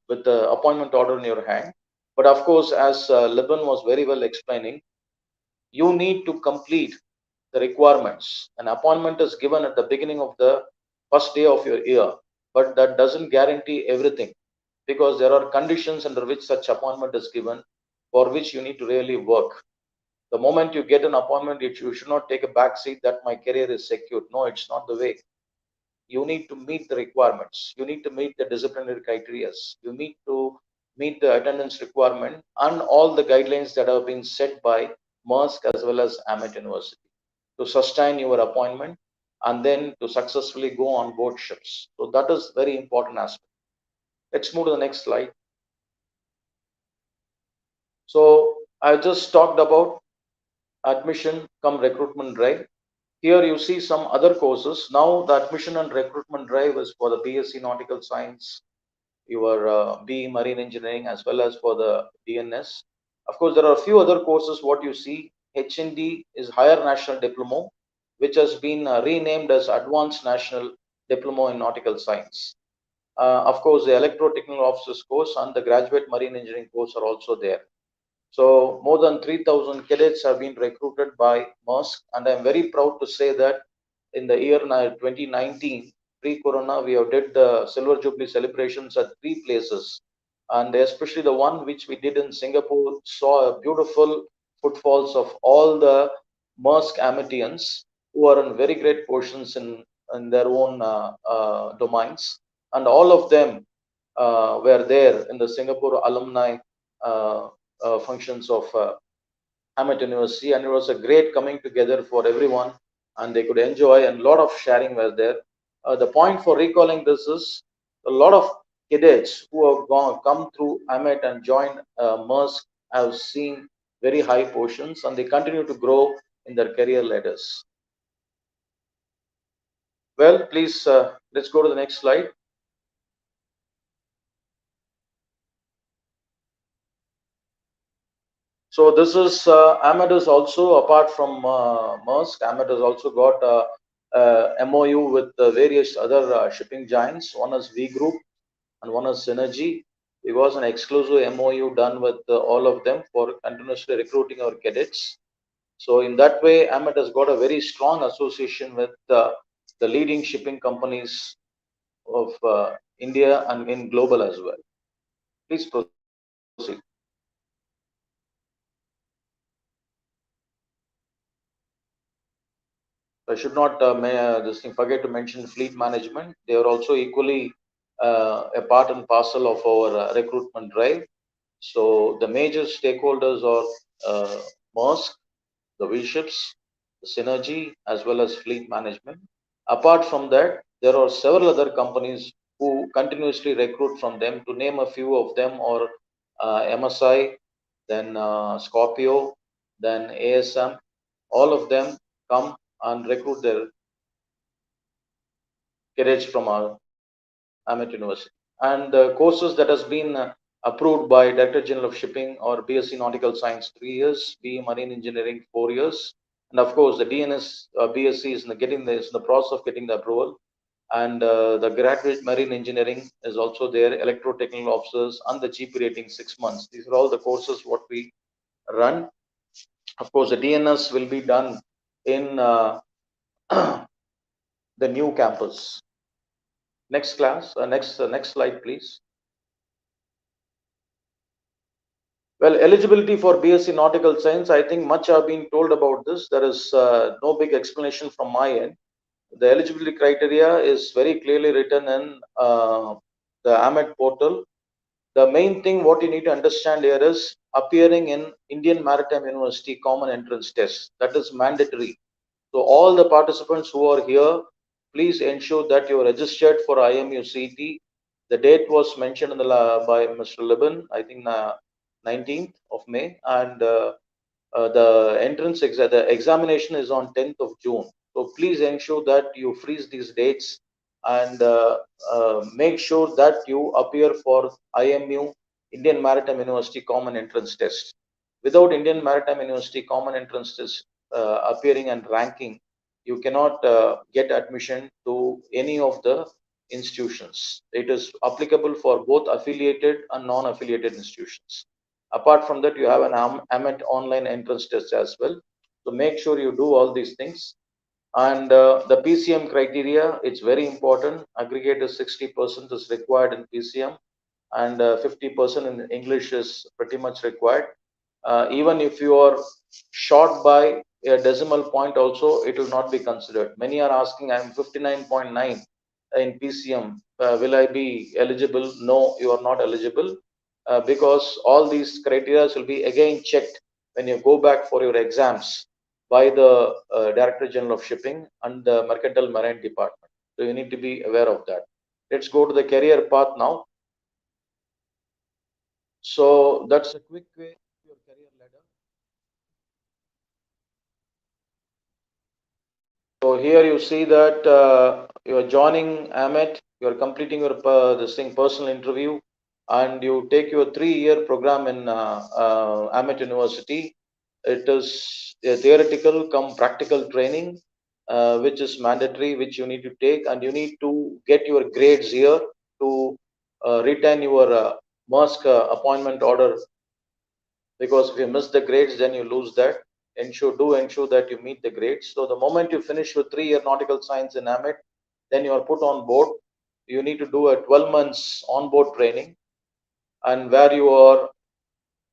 with the appointment order in your hand. But of course, as Libin was very well explaining, you need to complete the requirements. An appointment is given at the beginning of the first day of your year, but that doesn't guarantee everything, because there are conditions under which such appointment is given, for which you need to really work. The moment you get an appointment, you should not take a back seat that my career is secured. No, it's not the way. You need to meet the requirements. You need to meet the disciplinary criteria. You need to meet the attendance requirement and all the guidelines that have been set by MAERSK as well as AMET University to sustain your appointment and then to successfully go on board ships. So that is very important aspect. Let's move to the next slide. So I just talked about admission come recruitment drive. Here you see some other courses. Now the admission and recruitment drive is for the BSc Nautical Science, your BE Marine Engineering, as well as for the DNS. Of course, there are a few other courses. What you see, HND is Higher National Diploma, which has been renamed as Advanced National Diploma in Nautical Science. Of course, the Electro-Technical Officers course and the Graduate Marine Engineering course are also there. So more than 3,000 cadets have been recruited by MAERSK, and I'm very proud to say that in the year 2019, pre-corona, we have did the Silver Jubilee celebrations at 3 places, and especially the one which we did in Singapore saw a beautiful footfalls of all the MAERSK-AMETians who are in very great portions in their own domains, and all of them were there in the Singapore alumni functions of AMET University, and it was a great coming together for everyone, and they could enjoy, and a lot of sharing was there. The point for recalling this is a lot of cadets who have come through AMET and joined MAERSK have seen very high portions, and they continue to grow in their career ladders. Well, please, let's go to the next slide. So this is AMET is also, apart from MAERSK, AMET has also got a MOU with various other shipping giants. One is V Group and one is Synergy. It was an exclusive MOU done with all of them for continuously recruiting our cadets. So in that way, AMET has got a very strong association with the leading shipping companies of India and in global as well. Please proceed. I should not forget to mention fleet management. They are also equally a part and parcel of our recruitment drive. So the major stakeholders are MAERSK, the V-ships, the Synergy, as well as fleet management. Apart from that, there are several other companies who continuously recruit from them. To name a few of them are MSI, then Scorpio, then ASM. All of them come and recruit their cadets from our AMET University. And the courses that has been approved by Director General of Shipping or BSc Nautical Science 3 years, BE Marine Engineering 4 years, and of course the DNS BSc is in the process of getting the approval, and the Graduate Marine Engineering is also there, Electro-Technical Officers and the GP rating 6 months. These are all the courses what we run. Of course, the DNS will be done in the new campus. Next class, next slide, please. Well, eligibility for BSc Nautical Science, I think much have been told about this. There is no big explanation from my end. the eligibility criteria is very clearly written in the AMET portal. The main thing what you need to understand here is appearing in Indian Maritime University Common Entrance Test. That is mandatory. So all the participants who are here, please ensure that you are registered for IMU CT. The date was mentioned in by Mr. Libin, I think 19th of May, and the the examination is on 10th of June. So please ensure that you freeze these dates and make sure that you appear for IMU, Indian Maritime University Common Entrance Test. Without Indian Maritime University Common Entrance Test appearing and ranking, you cannot get admission to any of the institutions. It is applicable for both affiliated and non-affiliated institutions. Apart from that, you have an AMET online entrance test as well. So make sure you do all these things. And the PCM criteria, it's very important. Aggregate is 60% is required in PCM, and 50% in English is pretty much required. Even if you are short by a decimal point also, it will not be considered. Many are asking, I'm 59.9 in PCM. Will I be eligible? No, you are not eligible because all these criteria will be again checked when you go back for your exams by the Director General of Shipping and the Mercantile Marine Department. So you need to be aware of that. Let's go to the career path now. So that's a quick way to your career ladder. So here you see that you are joining AMET, you are completing your this thing personal interview, and you take your 3-year program in AMET University. It is a theoretical come practical training, which is mandatory, which you need to take, and you need to get your grades here to retain your MAERSK appointment order, because if you miss the grades, then you lose that. Ensure that you meet the grades. So the moment you finish your 3-year nautical science in AMET, then you are put on board. You need to do a 12 months on-board training, and where you are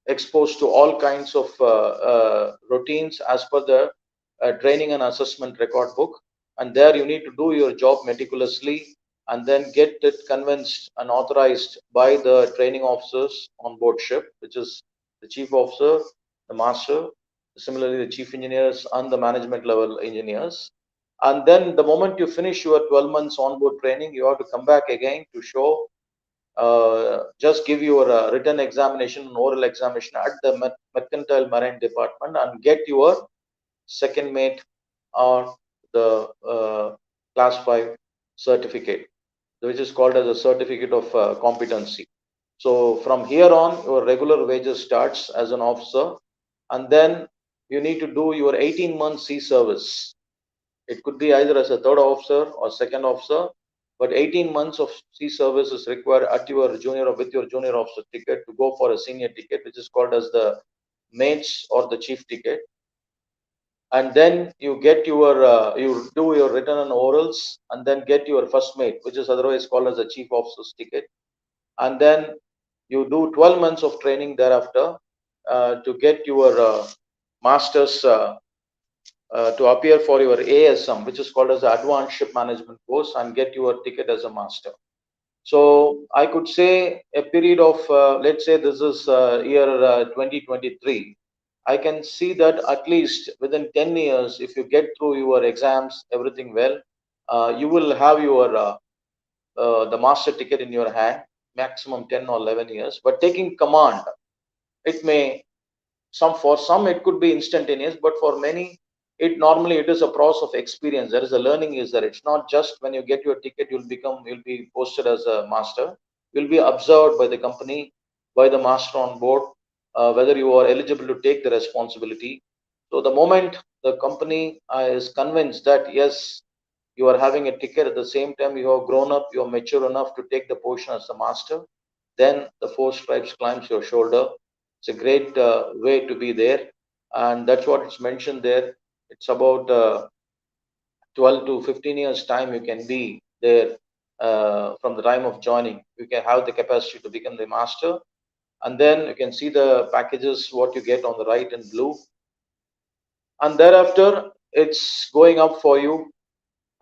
exposed to all kinds of routines as per the training and assessment record book. And there you need to do your job meticulously and then get it convinced and authorized by the training officers on board ship, which is the chief officer, the master, similarly the chief engineers and the management level engineers. And then the moment you finish your 12 months on-board training, you have to come back again to show, just give your written examination and oral examination at the Mercantile Marine Department and get your second mate or the class 5 certificate, which is called as a certificate of competency. So from here on, your regular wages starts as an officer, and then you need to do your 18 month sea service. It could be either as a third officer or second officer, but 18 months of sea service is required at your junior with your junior officer ticket to go for a senior ticket, which is called as the mates or the chief ticket. And then you get your you do your written and orals, and then get your first mate, which is otherwise called as a chief officer's ticket. And then you do 12 months of training thereafter to get your master's to appear for your ASM, which is called as the Advanced Ship Management course, and get your ticket as a master. So I could say a period of, let's say this is year 2023. I can see that at least within 10 years, if you get through your exams, everything well, you will have your the master ticket in your hand, maximum 10 or 11 years. But taking command, it may, for some it could be instantaneous, but for many it is a process of experience. There is a learning is there. It's not just when you get your ticket you'll be posted as a master. You'll be observed by the company, by the master on board, whether you are eligible to take the responsibility. So the moment the company is convinced that yes, you are having a ticket, at the same time you have grown up, you are mature enough to take the position as a master, then the 4 stripes climbs your shoulder. It's a great way to be there, and that's what it's mentioned there. It's about 12 to 15 years time you can be there from the time of joining. You can have the capacity to become the master, and then you can see the packages what you get on the right in blue, and thereafter it's going up for you.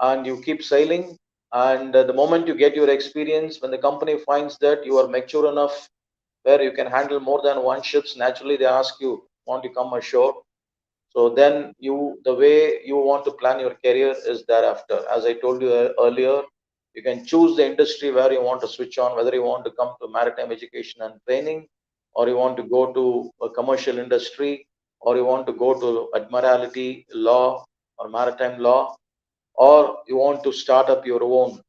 and you keep sailing. And the moment you get your experience, when the company finds that you are mature enough where you can handle more than one ships, naturally they ask you, want to come ashore? So then the way you want to plan your career is thereafter. As I told you earlier, you can choose the industry where you want to switch on, whether you want to come to maritime education and training, or you want to go to a commercial industry, or you want to go to admiralty law or maritime law, or you want to start up your own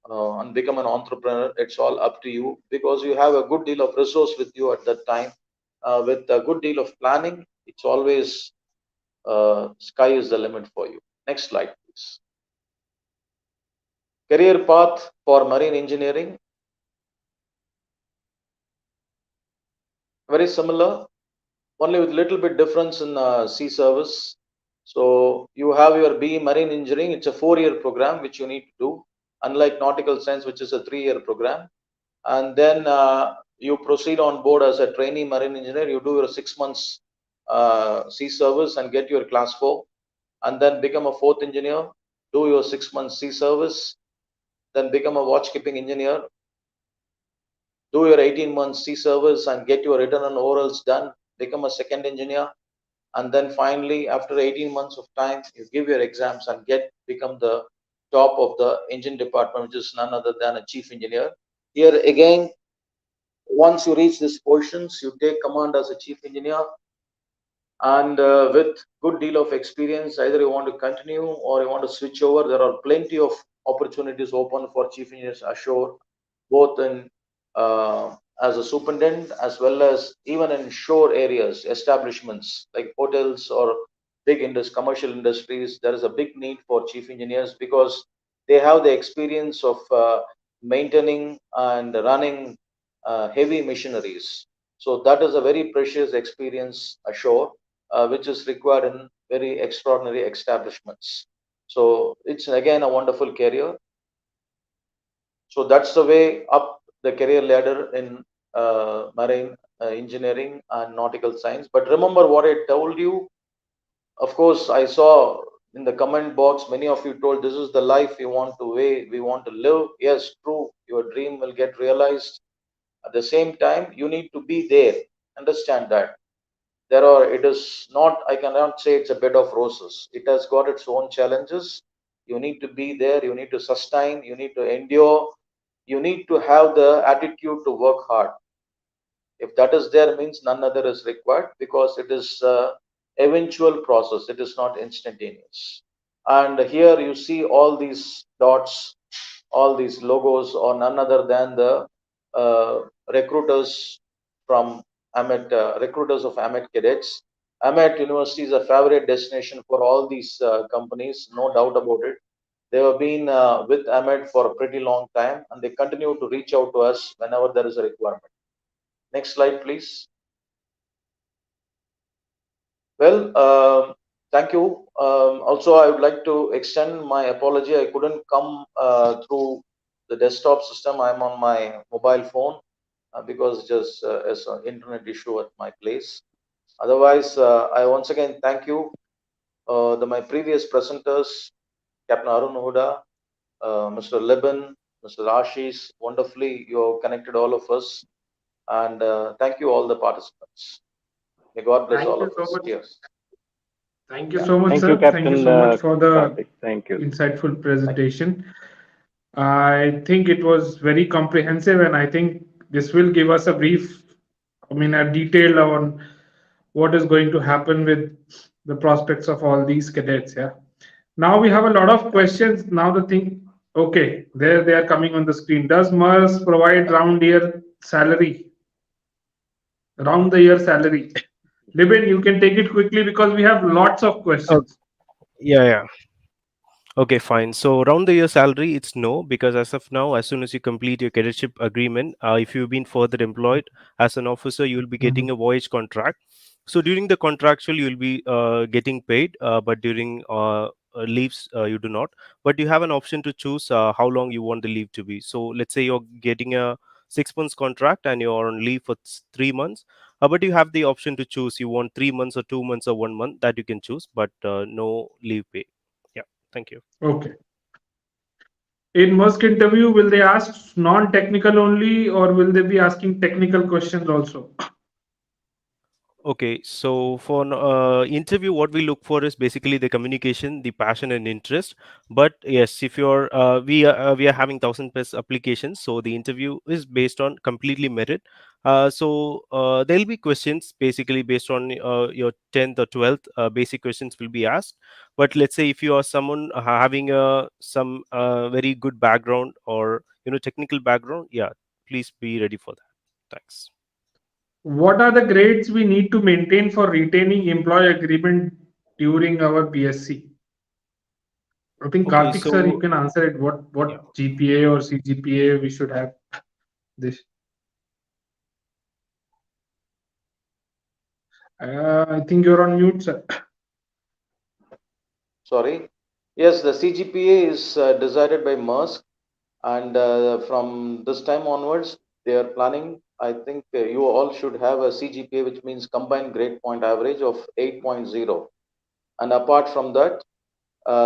and become an entrepreneur. It's all up to you, because you have a good deal of resource with you at that time. With a good deal of planning, it's always sky is the limit for you. Next slide, please. Career path for marine engineering, very similar, only with little bit difference in sea service. So you have your BE marine engineering. It's a 4-year program which you need to do, unlike nautical science, which is a 3-year program. And then you proceed on board as a trainee marine engineer. You do your 6 months sea service and get your class 4, and then become a 4th engineer, do your 6 months sea service, then become a watch keeping engineer, do your 18 months sea service and get your written and orals done, become a 2nd engineer, and then finally after 18 months of time you give your exams and become the top of the engine department, which is none other than a chief engineer. Here again, once you reach these positions, you take command as a chief engineer, and with good deal of experience, either you want to continue or you want to switch over. There are plenty of opportunities open for chief engineers ashore, both in as a superintendent as well as even in shore areas, establishments like hotels or big commercial industries. There is a big need for chief engineers because they have the experience of maintaining and running heavy machineries. So that is a very precious experience ashore, which is required in very extraordinary establishments. So it's again a wonderful career. So that's the way up the career ladder in marine engineering and nautical science. But remember what I told you. Of course, I saw in the comment box many of you told this is the life we want to live. Yes, true. Your dream will get realized. At the same time, you need to be there. Understand that it is not, I cannot say it's a bed of roses. It has got its own challenges. You need to be there. You need to sustain. You need to endure. You need to have the attitude to work hard. If that is there, means none other is required, because it is eventual process. It is not instantaneous. And here you see all these dots, all these logos are none other than the recruiters from AMET, recruiters of AMET cadets. AMET University is a favorite destination for all these companies, no doubt about it. They have been with AMET for a pretty long time, and they continue to reach out to us whenever there is a requirement. Next slide, please. Well, thank you. Also, I would like to extend my apology. I couldn't come through the desktop system. I'm on my mobile phone because just as an internet issue at my place. Otherwise, I once again thank you, my previous presenters, Captain Arun Huda, Mr. Liban, Mr. Ashish. Wonderfully, you have connected all of us, and thank you all the participants. May God bless Thank all you of so us. much. Cheers. Thank you Yeah. so much, Thank you, sir. Thank you Captain so much for the Karthik. Thank you. insightful Thank you. presentation. I think it was very comprehensive, and I think this will give us a brief, I mean, a detail on what is going to happen with the prospects of all these cadets. Yeah. Now we have a lot of questions. Now the thing, okay, there they are coming on the screen. Does MERS provide round the year salary? Libin, you can take it quickly because we have lots of Oh, questions. yeah. Okay, fine. So around the year salary, it's no, because as of now, as soon as you complete your cadetship agreement, if you've been further employed as an officer, you will be getting Mhm. a voyage contract. So during the contractual, you'll be getting paid, but during leaves, you do not. But you have an option to choose how long you want the leave to be. So let's say you're getting a 6 months contract and you're on leave for 3 months. But you have the option to choose you want 3 months or 2 months or 1 month, that you can choose, but no leave pay. Yeah. Thank you. Okay. In MAERSK interview, will they ask non-technical only, or will they be asking technical questions also? Okay, so for an interview, what we look for is basically the communication, the passion, and interest. But yes, if you're we are having 1,000+ applications, so the interview is based on completely merit. So there'll be questions basically based on your 10th or 12th. Basic questions will be asked. But let's say if you are someone having some very good background or technical background, yeah, please be ready for that. Thanks. What are the grades we need to maintain for retaining employee agreement during our BSc? I think Okay, Karthik sir, you so can answer it. What yeah. GPA or CGPA we should have this? I think you're on mute, sir. Sorry. Yes, the CGPA is decided by MAERSK, and from this time onwards, they are planning. I think you all should have a CGPA, which means combined grade point average of 8.0. And apart from that,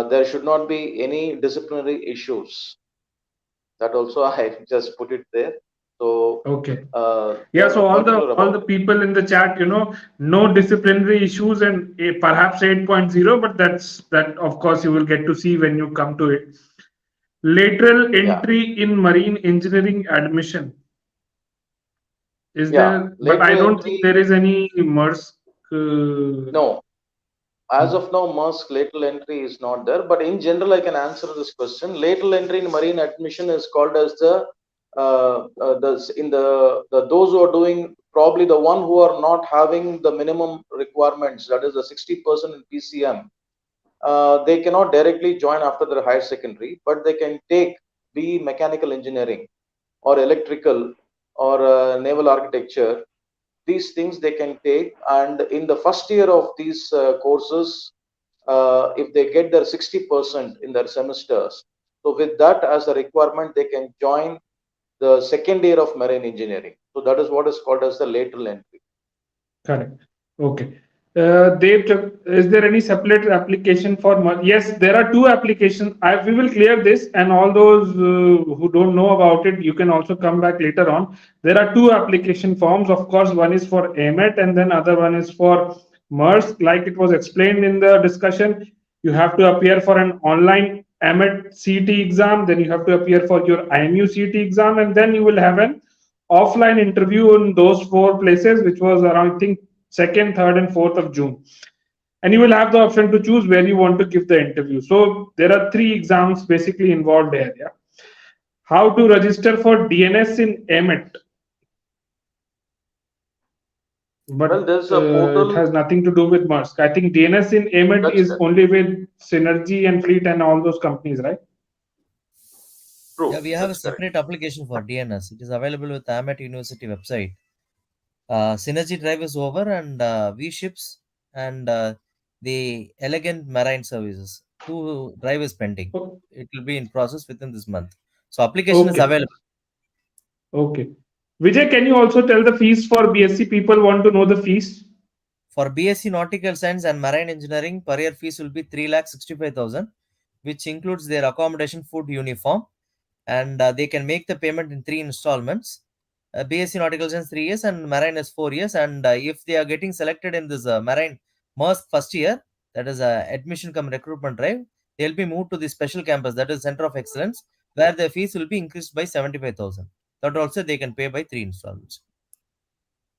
there should not be any disciplinary issues. That also I just put it there. So Okay. they Yeah, are so all particular the about it. people in the chat, no disciplinary issues and perhaps 8.0, but that of course you will get to see when you come to it. Lateral Yeah, entry in marine engineering admission. Is yeah. there? But I Lateral don't think entry, there is any MAERSK. no. As of now, MAERSK lateral entry is not there. But in general, I can answer this question. Lateral entry in marine admission is called as those who are doing, probably the one who are not having the minimum requirements, that is the 60% in PCM. They cannot directly join after their higher secondary, but they can take be mechanical engineering or electrical or naval architecture. These things they can take, and in the first year of these courses, if they get their 60% in their semesters, so with that as a requirement, they can join the second year of marine engineering. So that is what is called as the lateral entry. Correct. Okay. Dev, is there any separate application for? Yes, there are two applications. We will clear this, and all those who don't know about it, you can also come back later on. There are two application forms. Of course, one is for AMET, and then other one is for MAERSK. Like it was explained in the discussion, you have to appear for an online AMET CET exam, then you have to appear for your IMU CET exam, and then you will have an offline interview in those four places, which was around, I think, 2nd, 3rd, and 4th of June. And you will have the option to choose where you want to give the interview. So there are three exams basically involved here. Yeah. How to register for DNS in AMET? But Well, there's a it portal. has nothing to do with MAERSK. I think DNS in AMET That's is only with Synergy and Fleet and all those companies, right? true. Yeah, we have a That's correct. separate application for DNS. It is available with the AMET University website. Synergy Drive is over, and V-Ships and the Elegant Marine Services. 2 drive is pending. It will be in process within this month. So application is Okay. available. Okay. Vijay, can you also tell the fees for BSc? People want to know the fees. For BSc Nautical Science and Marine Engineering, per year fees will be 3,65,000, which includes their accommodation, food, uniform, and they can make the payment in 3 installments. BSc Nautical Science 3 years and Marine is 4 years. And if they are getting selected in this Marine MAERSK first year, that is admission come recruitment drive, they'll be moved to the special campus, that is Center of Excellence, where the fees will be increased by 75,000. That also they can pay by 3 installments.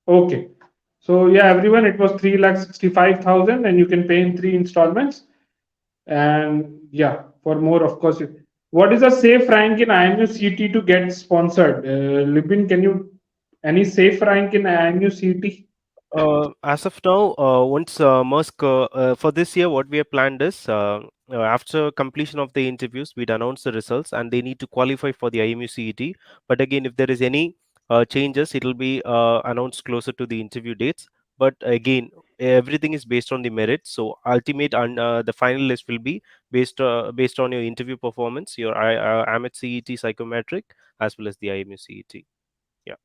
Okay. So yeah, everyone, it was 3,65,000, and you can pay in 3 installments. And yeah, for more, of course. What is a safe rank in IMU CT to get sponsored? Libin, can you any safe rank in IMU CT? As of now, once MAERSK for this year, what we have planned is after completion of the interviews, we'd announce the results, and they need to qualify for the IMU CET. But again, if there is any changes, it will be announced closer to the interview dates. But again, everything is based on the merit. So ultimate and the final list will be based on your interview performance, your AMET CET psychometric, as well as the IMU CET. Yeah.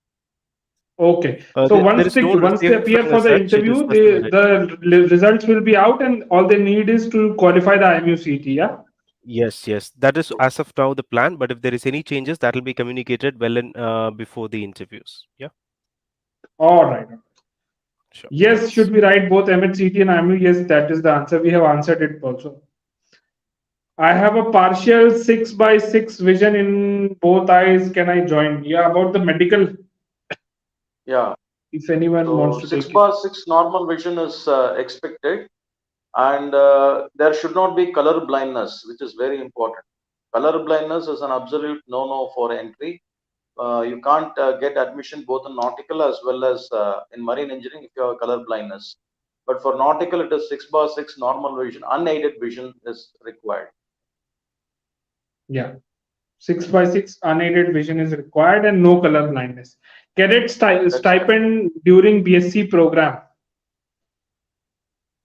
Okay. So There once is they no once they safe appear rank for as the such. It is interview, just merit. the results will be out, and all they need is to qualify the IMU CT. Yeah. Yes. That is as of now the plan. But if there is any changes, that will be communicated well in before the interviews. Yeah, All right. sure. Yes, should Thanks. we write both MHCT and IMU? Yes, that is the answer. We have answered it also. I have a partial 6 by 6 vision in both eyes. Can I join? Yeah, about the medical, Yeah. if anyone wants So to 6 take it. bar 6 normal vision is expected, and there should not be color blindness, which is very important. Color blindness is an absolute no-no for entry. You can't get admission both in nautical as well as in marine engineering if you have color blindness. But for nautical, it is 6 bar 6 normal vision, unaided vision is required. Yeah, 6 by 6 unaided vision is required and no color blindness. Cadet That's correct. stipend during BSc program.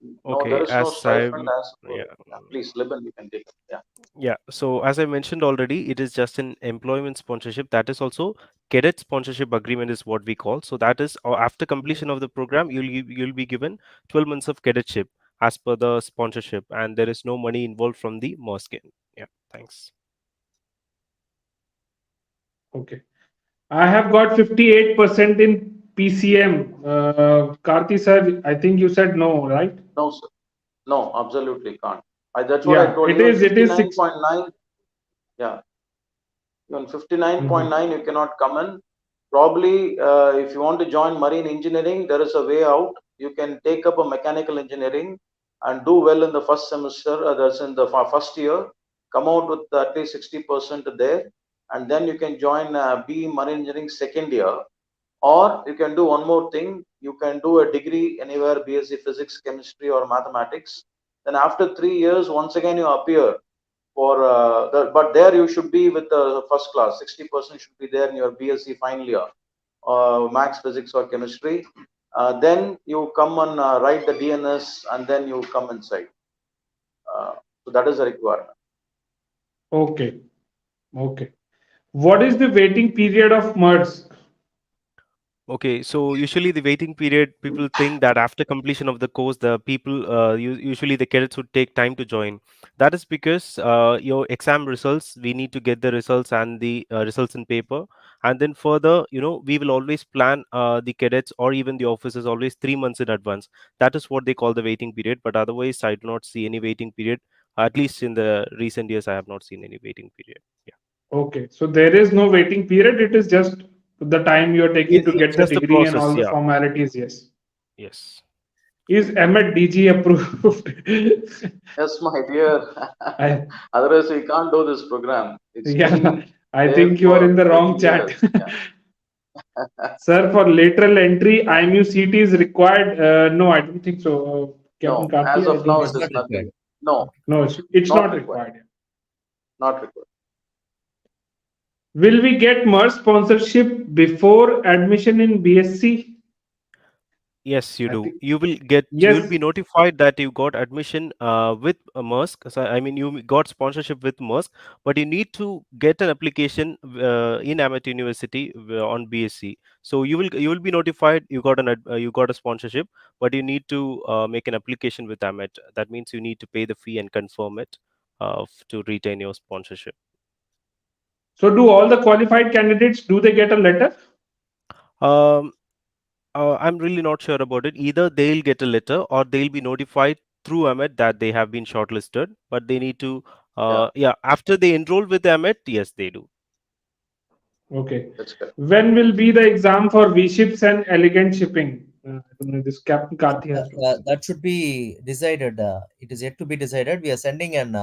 No, there Okay, is no as stipend I'm as per. yeah. Yeah, please, Liban, you can take it. Yeah. Yeah, so as I mentioned already, it is just an employment sponsorship. That is also cadet sponsorship agreement is what we call. So that is after completion of the program, you'll be given 12 months of cadetship as per the sponsorship, and there is no money involved from the MAERSK. Yeah, thanks. Okay. I have got 58% in PCM. Karthi sir, I think you said no, right? No, sir. No, absolutely can't. That's what I Yeah, told. it Even is. It is six. 59.9, yeah, even Mhm. 59.9, you cannot come in. Probably, if you want to join marine engineering, there is a way out. You can take up a mechanical engineering and do well in the first semester, that's in the first year, come out with at least 60% there, and then you can join BE marine engineering second year. Or you can do one more thing. You can do a degree anywhere, BSc physics, chemistry, or mathematics. Then after 3 years, once again you appear for but there you should be with the first class. 60% should be there in your BSc final year, maths, physics, or chemistry. Then you come and write the DNS, and then you come inside. So that is a requirement. Okay. Okay. What is the waiting period of MERS? Okay, so usually the waiting period, people think that after completion of the course, the people, usually the cadets would take time to join. That is because your exam results, we need to get the results and the results in paper. And then further, we will always plan the cadets or even the officers always 3 months in advance. That is what they call the waiting period. But otherwise, I do not see any waiting period. At least in the recent years, I have not seen any waiting period. Yeah. Okay. So there is no waiting period. It is just the time you're taking to It's get the just the degree and process. all the Yeah. formalities. Yes. Yes. Is AMET DG approved? Yes, my dear. I, Otherwise, we can't do this program. It's yeah, been I there think you are in for the 30 wrong chat. years. Yeah. Sir, for lateral entry, IMU CT is required. No, I don't think so. Captain No, as Karthi, I of don't now, It think it is so. is not required. nothing. No, No, it's not not required. required. Not required. Will we get MERS sponsorship before admission in BSc? Yes, you I do. think You'll yes. be notified that you got admission with MAERSK. So, I mean, you got sponsorship with MAERSK, but you need to get an application in AMET University on BSc. So you will be notified you got a sponsorship, but you need to make an application with AMET. That means you need to pay the fee and confirm it to retain your sponsorship. So do all the qualified candidates, do they get a letter? Um, I'm really not sure about it. Either they'll get a letter or they'll be notified through AMET that they have been shortlisted, but they need to, Yeah, yeah, after they enroll with AMET, yes, they do. Okay. that's correct. When will be the exam for V ships and elegant shipping? I don't know, this Captain Karthi has to answer. That should be decided. It is yet to be decided. We are sending an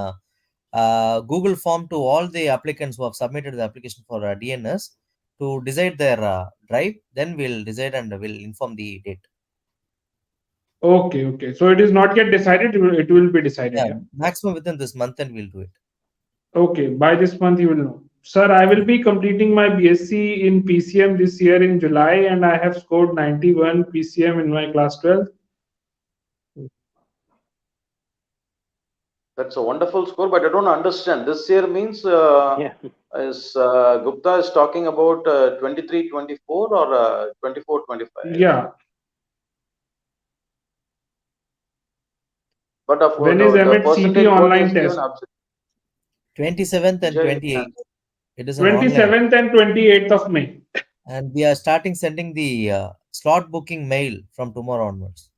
Google form to all the applicants who have submitted the application for DNS to decide their drive. Then we'll decide and we'll inform the date. Okay, okay. So it is not yet decided. It will be decided. Yeah, Yeah. maximum within this month, and we'll do it. Okay. By this month, you will know. Sir, I will be completing my BSc in PCM this year in July, and I have scored 91 PCM in my class 12. That's a wonderful score, but I don't understand. This year means Yeah. is Gupta is talking about 23, 24 or 24, 25. Yeah. But of course, When is the AMET CT percentage what he has online given, test? 27th and Vijay, 28th. It is an online. 27th and 28th of May. And we are starting sending the slot booking mail from tomorrow onwards.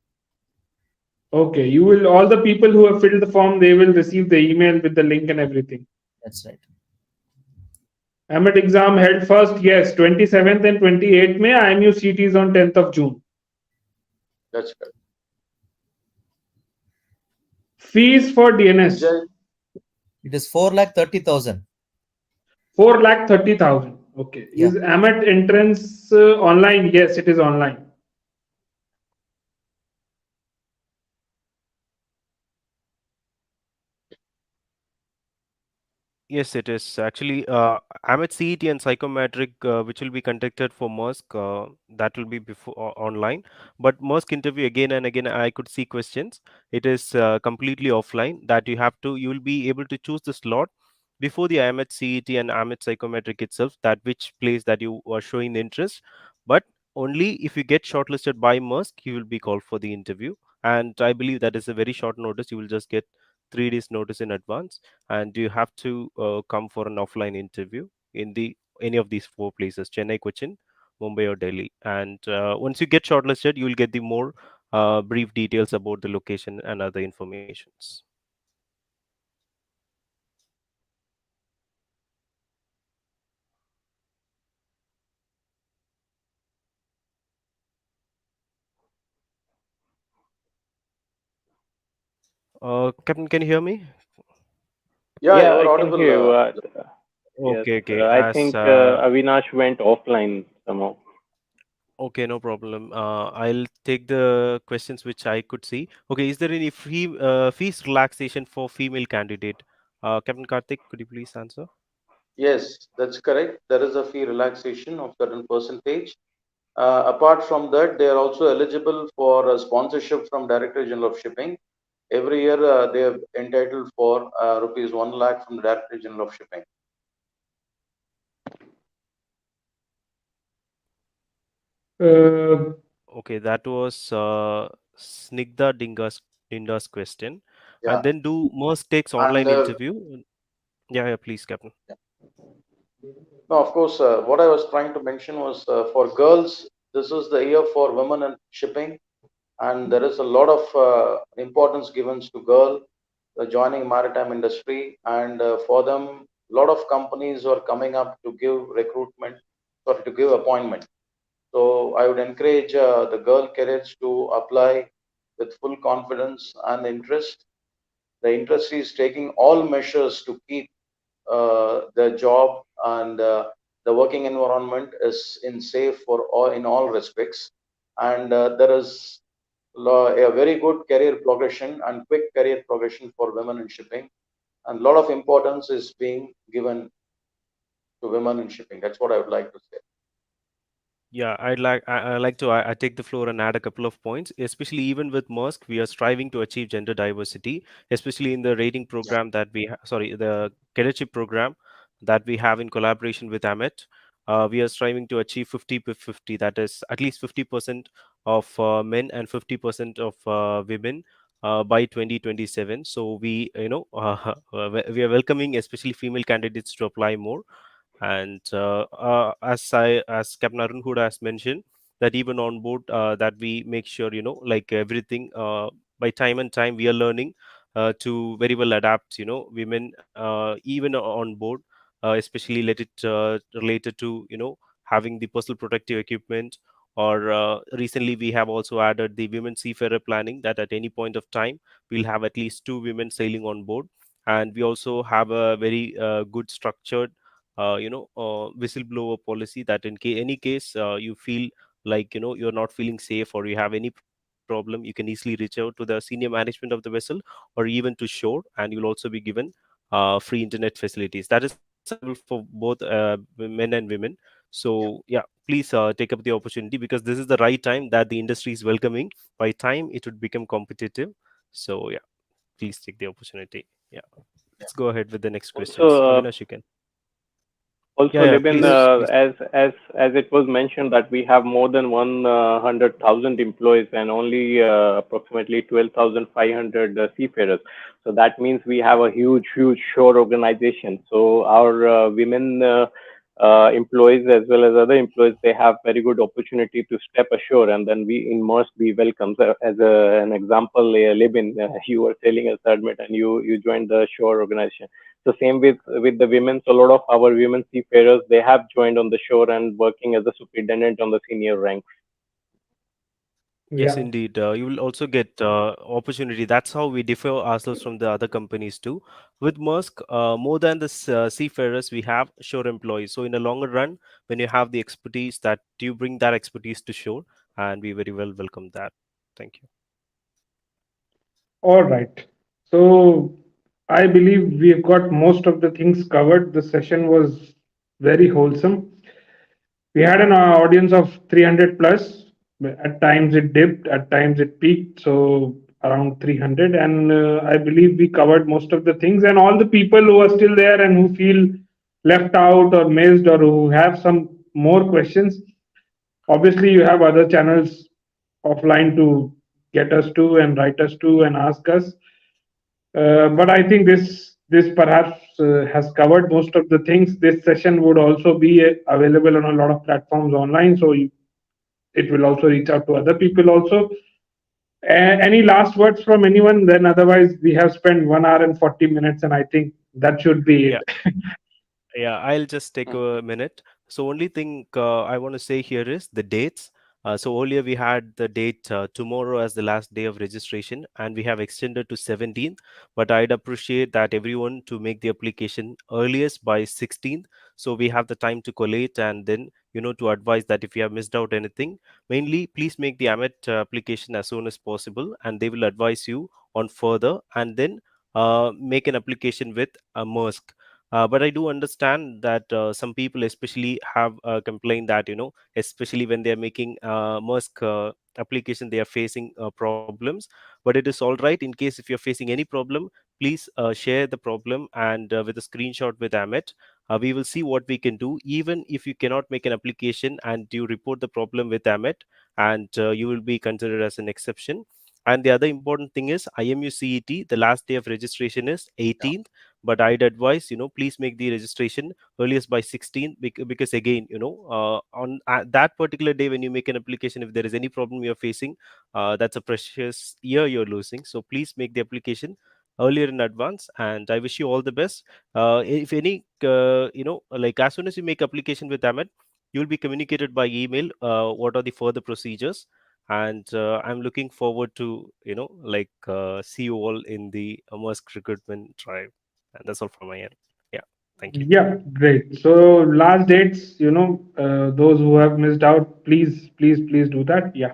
Okay, you will, all the people who have filled the form, they will receive the email with the link and everything. That's right. AMET exam held first, yes, 27th and 28th May. IMU CT is on 10th of June. that's correct. Fees for DNS, Vijay, It is 4,30,000. 4,30,000. Okay. Yeah. Is AMET entrance online? Yes, it is online. Yes, it is actually. I'm at CET and psychometric, which will be conducted for MAERSK. That will be before online, but MAERSK interview again and again. I could see questions. It is completely offline. That you have to. You will be able to choose the slot before the IMET CET and IMET psychometric itself. That which place that you are showing interest, but only if you get shortlisted by MAERSK, you will be called for the interview. And I believe that is a very short notice. You will just get 3 days notice in advance, and you have to come for an offline interview in the any of these four places: Chennai, Cochin, Mumbai, or Delhi. And once you get shortlisted, you will get the more brief details about the location and other informations. Captain, can you hear me? yeah, Yeah, you I are can audible. hear you. Yes, Okay, okay. I As think Avinash went offline somehow. Okay, no problem. I'll take the questions which I could see. Okay, is there any fees relaxation for female candidate? Captain Karthik, could you please answer? Yes, that's correct. There is a fee relaxation of certain percentage. Apart from that, they are also eligible for a sponsorship from Director General of Shipping. Every year, they are entitled for rupees 1 lakh from the Director General of Shipping. Uh, Okay, that was Snigdha Dinda's question. Yeah, And then do Merck takes and online interview? Yeah, yeah, please, Captain. no, of course, what I was trying to mention was for girls, this is the year for women in shipping, and there is a lot of importance given to girl joining maritime industry, and for them, a lot of companies are coming up to give recruitment or to give appointment. So I would encourage the girl cadets to apply with full confidence and interest. The industry is taking all measures to keep their job and the working environment is in safe for all in all respects. And there is a very good career progression and quick career progression for women in shipping. And a lot of importance is being given to women in shipping. That's what I would like to say. Yeah, I like to I take the floor and add a couple of points. Especially even with Maersk, we are striving to achieve gender diversity, especially in the rating Yeah. program that sorry, the cadetship program that we have in collaboration with AMET. We are striving to achieve 50 by 50. That is at least 50% of men and 50% of women by 2027. So we, we are welcoming especially female candidates to apply more. And as Captain Arun Hood has mentioned, that even on board, that we make sure, like everything, by time and time we are learning to very well adapt, women even on board, especially let it related to, having the personal protective equipment. Or recently we have also added the women seafarer planning, that at any point of time we'll have at least two women sailing on board. And we also have a very good structured whistleblower policy, that in any case you feel like, you're not feeling safe or you have any problem, you can easily reach out to the senior management of the vessel or even to shore, and you'll also be given free internet facilities. That is available for both men and women. So yeah, please take up the opportunity, because this is the right time that the industry is welcoming. By time it would become competitive. So yeah, please take the opportunity. Yeah, let's go ahead with the next So, questions. Avinash, you can. Also, Yeah, Libin, please. as it was mentioned that we have more than 100,000 employees and only approximately 12,500 seafarers. So that means we have a huge shore organization. So our women employees as well as other employees, they have very good opportunity to step ashore, and then we in MAERSK we welcome. So as an example, Libin, you were sailing as admit and you joined the shore organization. So same with the women. So a lot of our women seafarers, they have joined on the shore and working as a superintendent on the senior ranks. Yes, Yeah. indeed. You will also get opportunity. That's how we differ ourselves from the other companies too. With MAERSK, more than the seafarers, we have shore employees. So in the longer run, when you have the expertise, that you bring that expertise to shore, and we very well welcome that. Thank you. All right. So I believe we've got most of the things covered. The session was very wholesome. We had an audience of 300 plus. At times it dipped, at times it peaked. So around 300. And I believe we covered most of the things. And all the people who are still there and who feel left out or missed or who have some more questions, obviously you have other channels offline to get us to and write us to and ask us. But I think this perhaps has covered most of the things. This session would also be available on a lot of platforms online, so it will also reach out to other people also. Any last words from anyone? Then otherwise we have spent 1 hour and 40 minutes, and I think that should be Yeah. it. Yeah, I'll just take a minute. So only thing I want to say here is the dates. So earlier we had the date tomorrow as the last day of registration, and we have extended to 17th. But I'd appreciate that everyone to make the application earliest by 16th, so we have the time to collate and then to advise that if you have missed out anything, mainly please make the AMET application as soon as possible, and they will advise you on further, and then make an application with a MAERSK. But I do understand that some people, especially, have complained that especially when they are making MAERSK application, they are facing problems. But it is all right. In case if you're facing any problem, please share the problem and with a screenshot with AMET. We will see what we can do. Even if you cannot make an application and you report the problem with AMET, and you will be considered as an exception. And the other important thing is IMU CET, the last day of registration is 18th, but I'd advise please make the registration earliest by 16th, because again on that particular day when you make an application, if there is any problem you're facing, that's a precious year you're losing. So please make the application earlier in advance, and I wish you all the best. If any like as soon as you make application with AMET, you'll be communicated by email what are the further procedures, and I'm looking forward to see you all in the MAERSK recruitment drive. And that's all from my end. Yeah, thank you. Yeah, great. So last dates, those who have missed out, please do that. Yeah.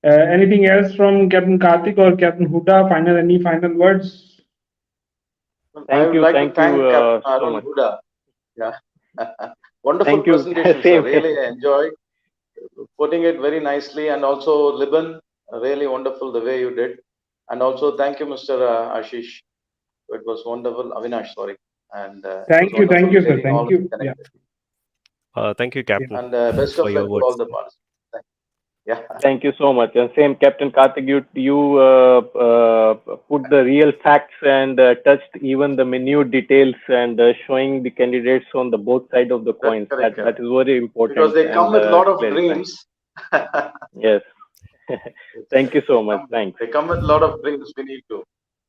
Anything else from Captain Karthik or Captain Huda? Any final words? I would like to Thank you thank Captain so Arun much. Huda. Yeah. Wonderful Thank you. presentation, sir. Same Really here. enjoyed putting it very nicely. And also, Liban, really wonderful the way you did. And also, thank you, Mr. Ashish. It was wonderful. Avinash, sorry. And it was Thank wonderful you, sir. getting all Thank of you you. Yeah. connected. Thank you, Yeah. Captain, And best for of your luck to all words. the participants. Yeah. Thank you so much. And same, Captain Karthik, you put the real facts and touched even the minute details and showing the candidates on the both side of the That's coins. correct. That is very important. Because they come And with a lot of clarifying. dreams. Yes. Thank you so much. Thanks. They come with a lot of dreams we need to.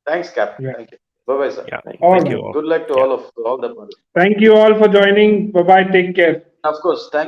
Thanks, Captain. Yeah. Thank you. Bye-bye, sir. Yeah, All thank right. you all. Good luck to Yeah. all the participants. Thank you all for joining. Bye bye. Take care. Of course, thank